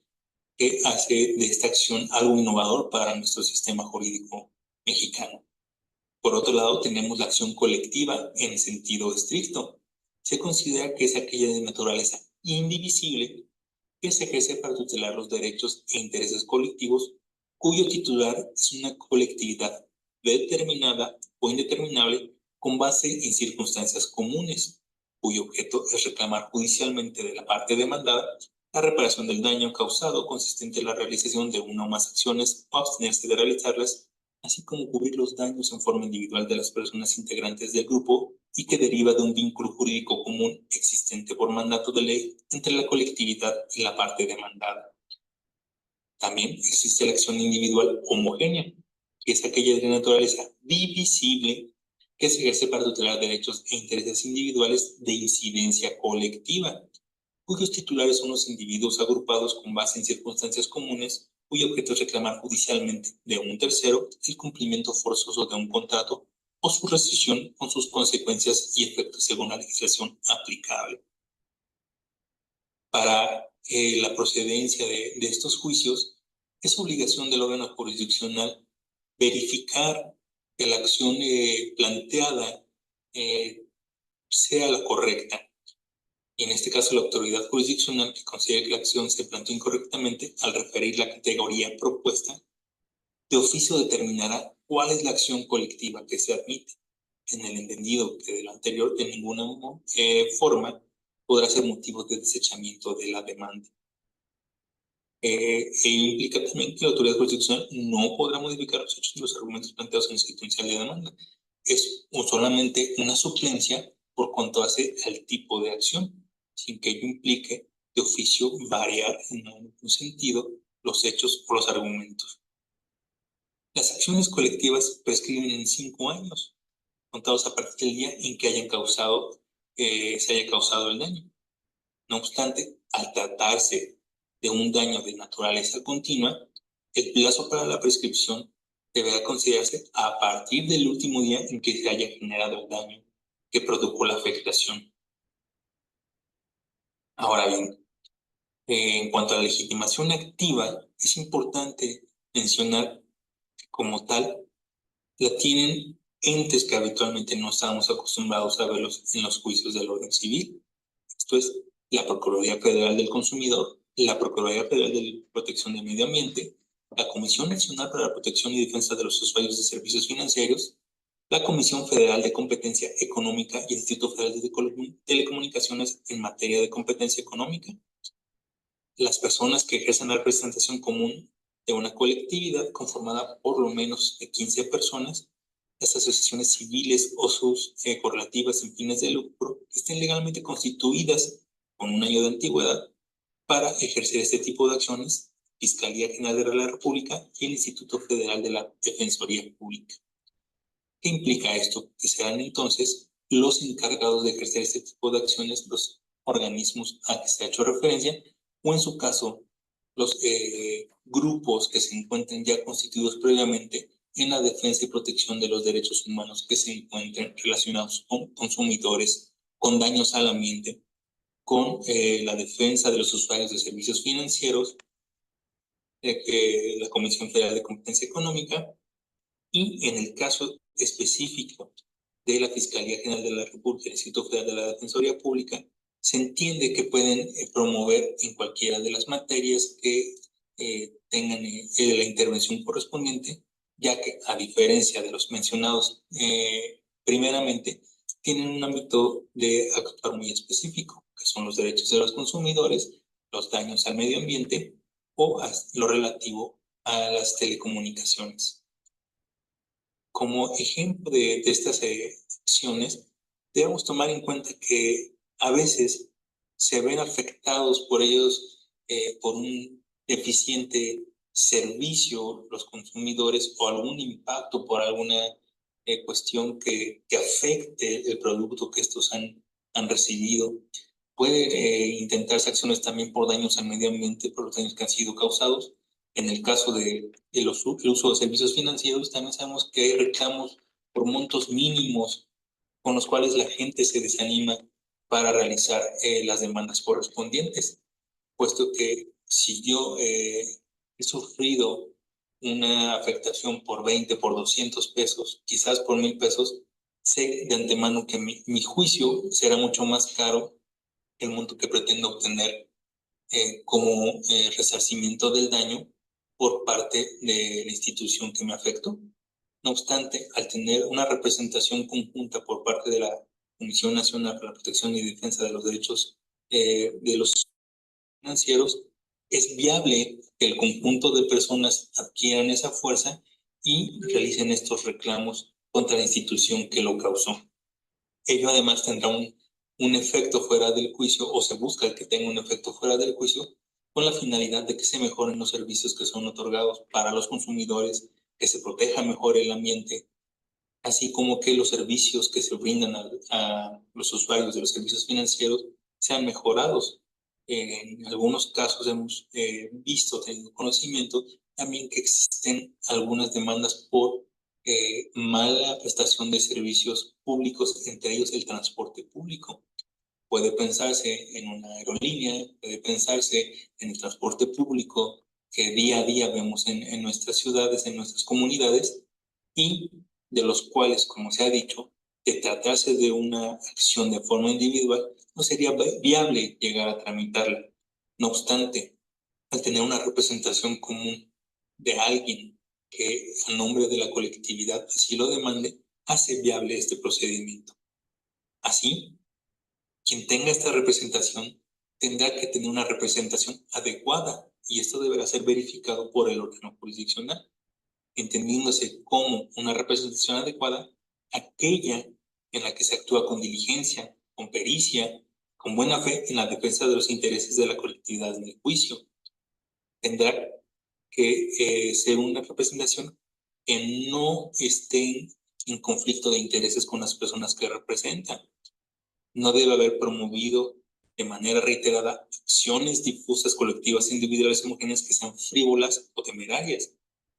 A: que hace de esta acción algo innovador para nuestro sistema jurídico mexicano. Por otro lado, tenemos la acción colectiva en sentido estricto. Se considera que es aquella de naturaleza indivisible que se ejerce para tutelar los derechos e intereses colectivos, cuyo titular es una colectividad determinada o indeterminable con base en circunstancias comunes, cuyo objeto es reclamar judicialmente de la parte demandada la reparación del daño causado consistente en la realización de una o más acciones o abstenerse de realizarlas, así como cubrir los daños en forma individual de las personas integrantes del grupo y que deriva de un vínculo jurídico común existente por mandato de ley entre la colectividad y la parte demandada. También existe la acción individual homogénea, que es aquella de naturaleza divisible que se ejerce para tutelar derechos e intereses individuales de incidencia colectiva, cuyos titulares son los individuos agrupados con base en circunstancias comunes, cuyo objeto es reclamar judicialmente de un tercero el cumplimiento forzoso de un contrato o su rescisión con sus consecuencias y efectos según la legislación aplicable. Para la procedencia de estos juicios, es obligación del órgano jurisdiccional verificar que la acción planteada sea la correcta. Y en este caso, la autoridad jurisdiccional que considere que la acción se planteó incorrectamente al referir la categoría propuesta, de oficio determinará cuál es la acción colectiva que se admite, en el entendido que de lo anterior de ninguna forma podrá ser motivo de desechamiento de la demanda. Implica también que la autoridad jurisdiccional no podrá modificar los hechos y los argumentos planteados en el escrito inicial de demanda. Es solamente una suplencia por cuanto hace al tipo de acción, sin que ello implique de oficio variar en algún sentido los hechos o los argumentos. Las acciones colectivas prescriben en 5 años, contados a partir del día en que se haya causado el daño. No obstante, al tratarse de un daño de naturaleza continua, el plazo para la prescripción deberá considerarse a partir del último día en que se haya generado el daño que produjo la afectación. Ahora bien, en cuanto a la legitimación activa, es importante mencionar que como tal la tienen entes que habitualmente no estamos acostumbrados a verlos en los juicios del orden civil. Esto es la Procuraduría Federal del Consumidor, la Procuraduría Federal de Protección del Medio Ambiente, la Comisión Nacional para la Protección y Defensa de los Usuarios de Servicios Financieros, la Comisión Federal de Competencia Económica y el Instituto Federal de Telecomunicaciones en materia de competencia económica, las personas que ejercen la representación común de una colectividad conformada por lo menos de 15 personas, las asociaciones civiles o sus correlativas sin fines de lucro que estén legalmente constituidas con un año de antigüedad para ejercer este tipo de acciones, Fiscalía General de la República y el Instituto Federal de la Defensoría Pública. ¿Qué implica esto? Que serán entonces los encargados de ejercer este tipo de acciones, los organismos a que se ha hecho referencia, o en su caso, los grupos que se encuentren ya constituidos previamente en la defensa y protección de los derechos humanos que se encuentren relacionados con consumidores, con daños al ambiente, con la defensa de los usuarios de servicios financieros, la Comisión Federal de Competencia Económica, y en el caso específico de la Fiscalía General de la República y el Instituto Federal de la Defensoría Pública, se entiende que pueden promover en cualquiera de las materias que tengan la intervención correspondiente, ya que a diferencia de los mencionados primeramente, tienen un ámbito de actuar muy específico, que son los derechos de los consumidores, los daños al medio ambiente o lo relativo a las telecomunicaciones. Como ejemplo de estas acciones, debemos tomar en cuenta que a veces se ven afectados por ellos por un deficiente servicio los consumidores o algún impacto por alguna cuestión que afecte el producto que estos han recibido. Puede intentarse acciones también por daños al medio ambiente, por los daños que han sido causados. En el caso del uso de servicios financieros, también sabemos que hay reclamos por montos mínimos con los cuales la gente se desanima para realizar las demandas correspondientes, puesto que si yo he sufrido una afectación por 20, por 200 pesos, quizás por 1,000 pesos, sé de antemano que mi juicio será mucho más caro el monto que pretendo obtener como resarcimiento del daño por parte de la institución que me afectó. No obstante, al tener una representación conjunta por parte de la Comisión Nacional para la Protección y Defensa de los Derechos de los Financieros, es viable que el conjunto de personas adquieran esa fuerza y realicen estos reclamos contra la institución que lo causó. Ello además tendrá un efecto fuera del juicio, o se busca que tenga un efecto fuera del juicio, con la finalidad de que se mejoren los servicios que son otorgados para los consumidores, que se proteja mejor el ambiente, así como que los servicios que se brindan a los usuarios de los servicios financieros sean mejorados. En algunos casos hemos visto, tenido conocimiento, también que existen algunas demandas por mala prestación de servicios públicos, entre ellos el transporte público. Puede pensarse en una aerolínea, puede pensarse en el transporte público que día a día vemos en nuestras ciudades, en nuestras comunidades, y de los cuales, como se ha dicho, de tratarse de una acción de forma individual, no sería viable llegar a tramitarla. No obstante, al tener una representación común de alguien que a nombre de la colectividad así lo demande, hace viable este procedimiento. Así, quien tenga esta representación tendrá que tener una representación adecuada y esto deberá ser verificado por el órgano jurisdiccional, entendiéndose como una representación adecuada aquella en la que se actúa con diligencia, con pericia, con buena fe en la defensa de los intereses de la colectividad en el juicio. Tendrá que ser una representación que no esté en conflicto de intereses con las personas que representan. No debe haber promovido de manera reiterada acciones difusas, colectivas, individuales, homogéneas que sean frívolas o temerarias.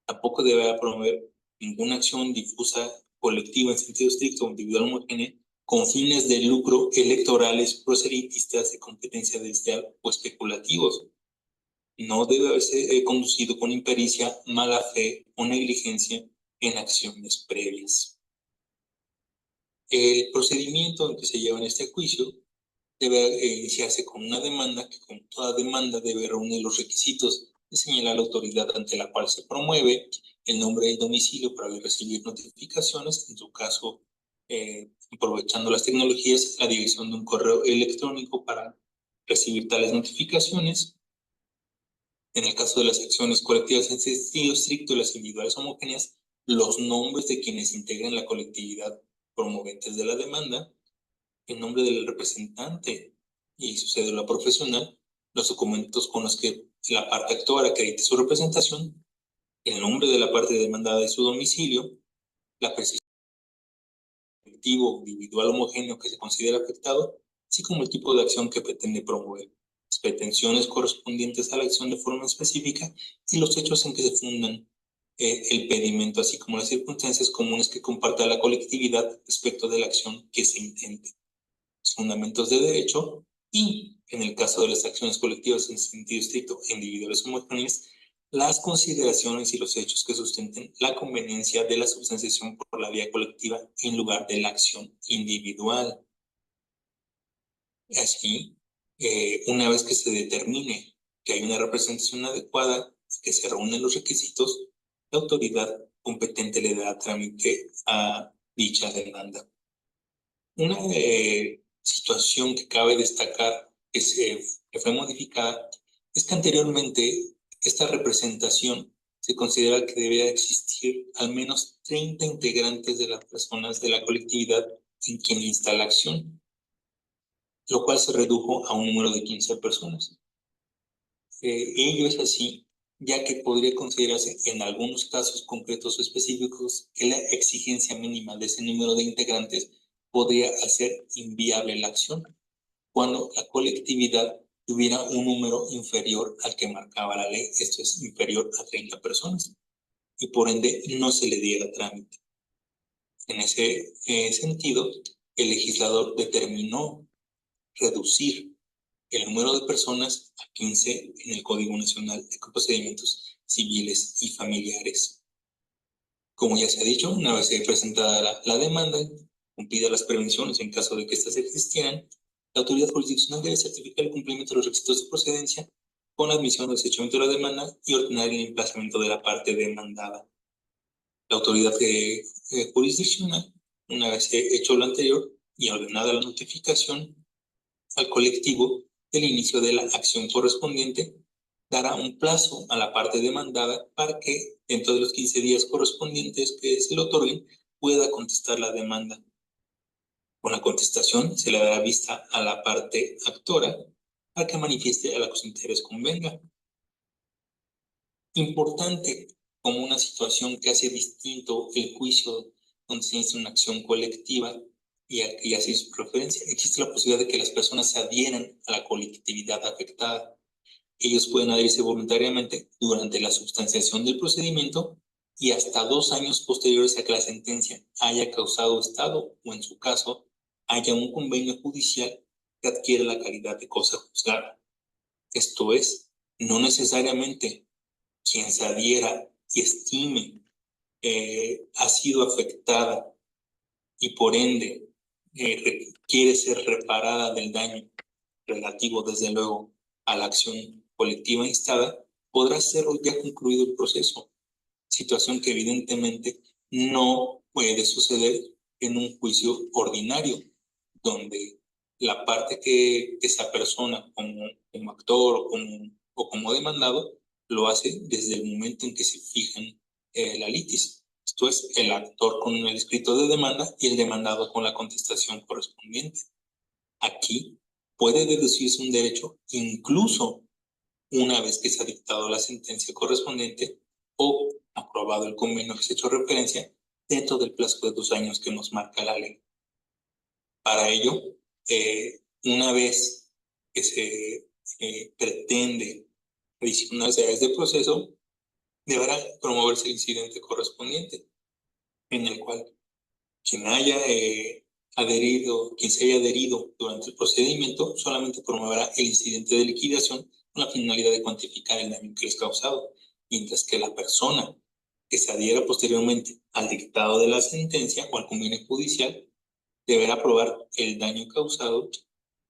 A: Tampoco debe promover ninguna acción difusa, colectiva en sentido estricto o individual homogénea con fines de lucro electorales, proselitistas, de competencia desleal o especulativos. No debe haberse conducido con impericia, mala fe o negligencia en acciones previas. El procedimiento en que se lleva en este juicio debe iniciarse con una demanda que, como toda demanda, debe reunir los requisitos de señalar la autoridad ante la cual se promueve, el nombre y domicilio para recibir notificaciones, en su caso, aprovechando las tecnologías, la dirección de un correo electrónico para recibir tales notificaciones. En el caso de las acciones colectivas en sentido estricto y las individuales homogéneas, los nombres de quienes integran la colectividad promoventes de la demanda, el nombre del representante y su cédula profesional, los documentos con los que la parte actora acredite su representación, el nombre de la parte demandada y su domicilio, la precisión del colectivo individual homogéneo que se considera afectado, así como el tipo de acción que pretende promover, las pretensiones correspondientes a la acción de forma específica y los hechos en que se fundan el pedimento, así como las circunstancias comunes que comparta la colectividad respecto de la acción que se intente. Los fundamentos de derecho y, en el caso de las acciones colectivas en sentido estricto e individuales homogéneas, las consideraciones y los hechos que sustenten la conveniencia de la substanciación por la vía colectiva en lugar de la acción individual. Así, una vez que se determine que hay una representación adecuada, que se reúnen los requisitos, la autoridad competente le da trámite a dicha demanda. Una situación que cabe destacar que fue modificada es que anteriormente esta representación se considera que debía existir al menos 30 integrantes de las personas de la colectividad en quien insta la acción. lo cual se redujo a un número de 15 personas. Ello es así, ya que podría considerarse en algunos casos concretos o específicos que la exigencia mínima de ese número de integrantes podría hacer inviable la acción, cuando la colectividad tuviera un número inferior al que marcaba la ley, esto es inferior a 30 personas, y por ende no se le diera trámite. En ese sentido, el legislador determinó reducir el número de personas a 15 en el Código Nacional de Procedimientos Civiles y Familiares. Como ya se ha dicho, una vez presentada la demanda, cumplida las prevenciones en caso de que éstas existieran, la autoridad jurisdiccional debe certificar el cumplimiento de los requisitos de procedencia con la admisión o desechamiento de la demanda y ordenar el emplazamiento de la parte demandada. La autoridad jurisdiccional, una vez hecho lo anterior y ordenada la notificación al colectivo del inicio de la acción correspondiente, dará un plazo a la parte demandada para que dentro de los 15 días correspondientes que se le otorguen pueda contestar la demanda. Con la contestación se le dará vista a la parte actora para que manifieste a la que su interés convenga. Importante, como una situación que hace distinto el juicio donde se inicia una acción colectiva y al que ya se hizo referencia, existe la posibilidad de que las personas se adhieran a la colectividad afectada. Ellos pueden adherirse voluntariamente durante la substanciación del procedimiento y hasta 2 años posteriores a que la sentencia haya causado estado o, en su caso, haya un convenio judicial que adquiere la calidad de cosa juzgada. Esto es, no necesariamente quien se adhiera y estime ha sido afectada y por ende quiere ser reparada del daño relativo, desde luego, a la acción colectiva instada, podrá ser ya concluido el proceso, situación que evidentemente no puede suceder en un juicio ordinario, donde la parte que esa persona como actor o como demandado lo hace desde el momento en que se fijan la litis. Esto es, el actor con el escrito de demanda y el demandado con la contestación correspondiente. Aquí puede deducirse un derecho incluso una vez que se ha dictado la sentencia correspondiente o aprobado el convenio que se ha hecho referencia dentro del plazo de 2 años que nos marca la ley. Para ello, una vez que se pretende adicionar las áreas de proceso, deberá promoverse el incidente correspondiente, en el cual quien haya adherido, quien se haya adherido durante el procedimiento, solamente promoverá el incidente de liquidación con la finalidad de cuantificar el daño que les ha causado, mientras que la persona que se adhiera posteriormente al dictado de la sentencia o al convenio judicial deberá probar el daño causado,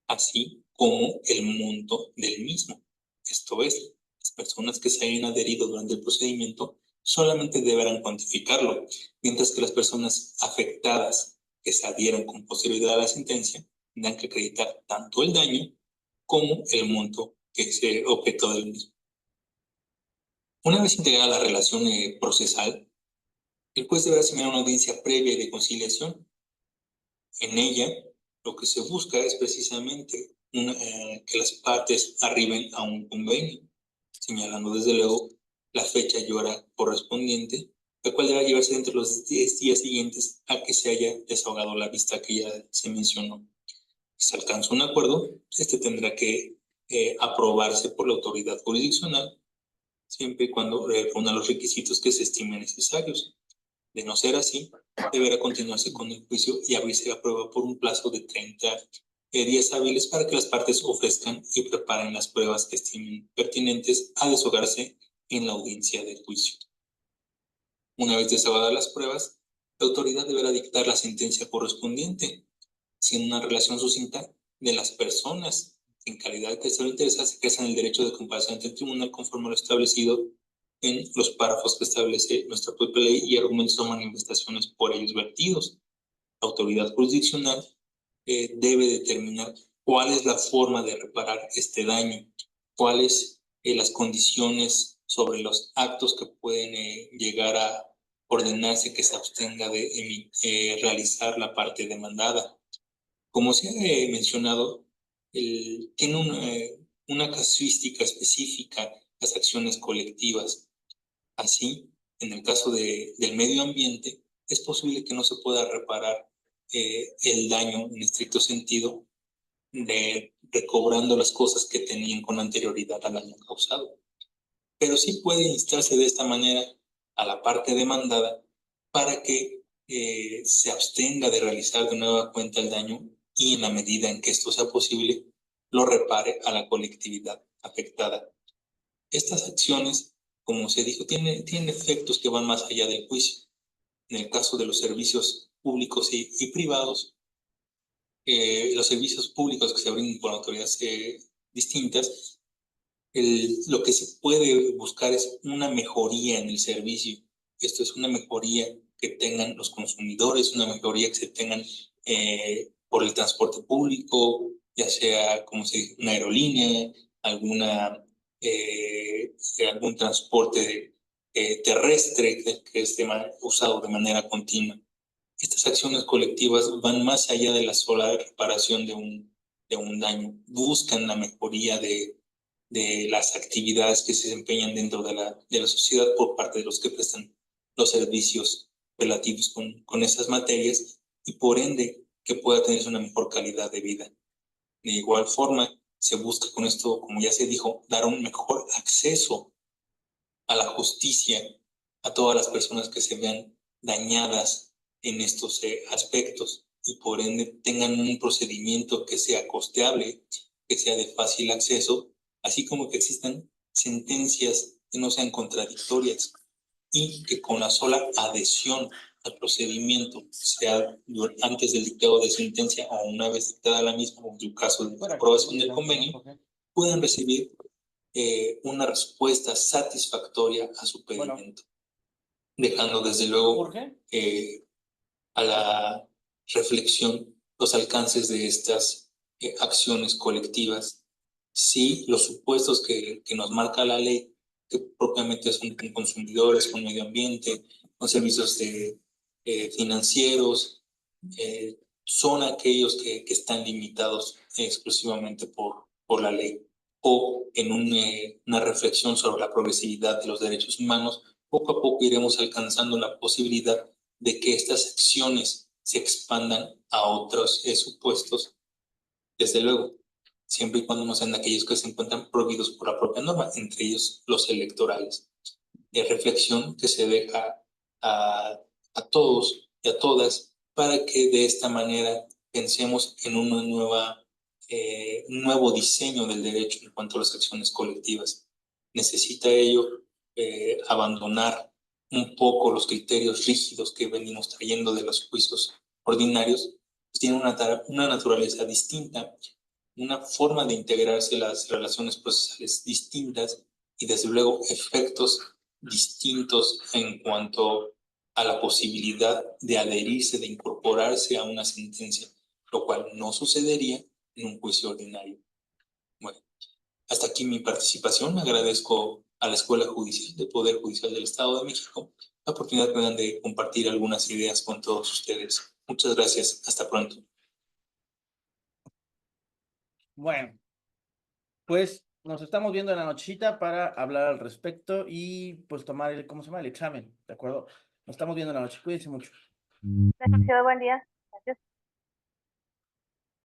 A: así como el monto del mismo. Esto es, las personas que se hayan adherido durante el procedimiento solamente deberán cuantificarlo, mientras que las personas afectadas que se adhieran con posterioridad a la sentencia tendrán que acreditar tanto el daño como el monto que es objeto del mismo. Una vez integrada la relación procesal, el juez deberá asignar una audiencia previa de conciliación. En ella, lo que se busca es precisamente que las partes arriben a un convenio, señalando desde luego la fecha y hora correspondiente, la cual deberá llevarse entre los 10 días siguientes a que se haya desahogado la vista que ya se mencionó. Si se alcanza un acuerdo, este tendrá que aprobarse por la autoridad jurisdiccional, siempre y cuando reúna los requisitos que se estimen necesarios. De no ser así, deberá continuarse con el juicio y abrirse a prueba por un plazo de 30 días hábiles para que las partes ofrezcan y preparen las pruebas que estimen pertinentes a desahogarse en la audiencia del juicio. Una vez desahogadas las pruebas, la autoridad deberá dictar la sentencia correspondiente, sin una relación sucinta de las personas en calidad de tercero interesado se ejerzan el derecho de comparación ante el tribunal conforme a lo establecido en los párrafos que establece nuestra propia ley y argumentos o manifestaciones por ellos vertidos. La autoridad jurisdiccional debe determinar cuál es la forma de reparar este daño, cuáles las condiciones sobre los actos que pueden llegar a ordenarse que se abstenga de realizar la parte demandada. Como se ha mencionado, tiene una casuística específica las acciones colectivas. Así, en el caso del medio ambiente, es posible que no se pueda reparar el daño en estricto sentido recobrando las cosas que tenían con anterioridad al daño causado. Pero sí puede instarse de esta manera a la parte demandada para que se abstenga de realizar de nueva cuenta el daño y en la medida en que esto sea posible, lo repare a la colectividad afectada. Estas acciones, como se dijo, tienen efectos que van más allá del juicio. En el caso de los servicios públicos y privados, los servicios públicos que se brindan por autoridades distintas, lo que se puede buscar es una mejoría en el servicio. Esto es una mejoría que tengan los consumidores, una mejoría que se tengan por el transporte público, ya sea, como se dice, una aerolínea, algún transporte terrestre que esté usado de manera continua. Estas acciones colectivas van más allá de la sola reparación de un daño, buscan la mejoría de las actividades que se desempeñan dentro de la sociedad por parte de los que prestan los servicios relativos con esas materias y por ende que pueda tener una mejor calidad de vida. De igual forma, se busca con esto, como ya se dijo, dar un mejor acceso a la justicia a todas las personas que se vean dañadas en estos aspectos y por ende tengan un procedimiento que sea costeable, que sea de fácil acceso, así como que existan sentencias que no sean contradictorias y que con la sola adhesión al procedimiento, sea antes del dictado de sentencia o una vez dictada la misma, o en el caso de la aprobación del convenio, puedan recibir una respuesta satisfactoria a su pedimento, dejando desde luego a la reflexión los alcances de estas acciones colectivas. Sí, los supuestos que nos marca la ley, que propiamente son con consumidores, con medio ambiente, con servicios financieros, son aquellos que están limitados exclusivamente por la ley. O en una reflexión sobre la progresividad de los derechos humanos, poco a poco iremos alcanzando la posibilidad de que estas acciones se expandan a otros supuestos, desde luego, siempre y cuando no sean aquellos que se encuentran prohibidos por la propia norma, entre ellos los electorales. Reflexión que se deja a todos y a todas para que de esta manera pensemos en un nuevo diseño del derecho en cuanto a las acciones colectivas. Necesita ello abandonar un poco los criterios rígidos que venimos trayendo de los juicios ordinarios, pues tienen una naturaleza distinta, una forma de integrarse las relaciones procesales distintas y desde luego efectos distintos en cuanto a la posibilidad de adherirse, de incorporarse a una sentencia, lo cual no sucedería en un juicio ordinario. Bueno, hasta aquí mi participación. Agradezco a la Escuela Judicial del Poder Judicial del Estado de México la oportunidad que me dan de compartir algunas ideas con todos ustedes. Muchas gracias. Hasta pronto.
D: Bueno, pues nos estamos viendo en la nochecita para hablar al respecto y pues tomar ¿cómo se llama? El examen, ¿de acuerdo? Nos estamos viendo en la noche. Cuídense mucho.
E: Gracias, buen día.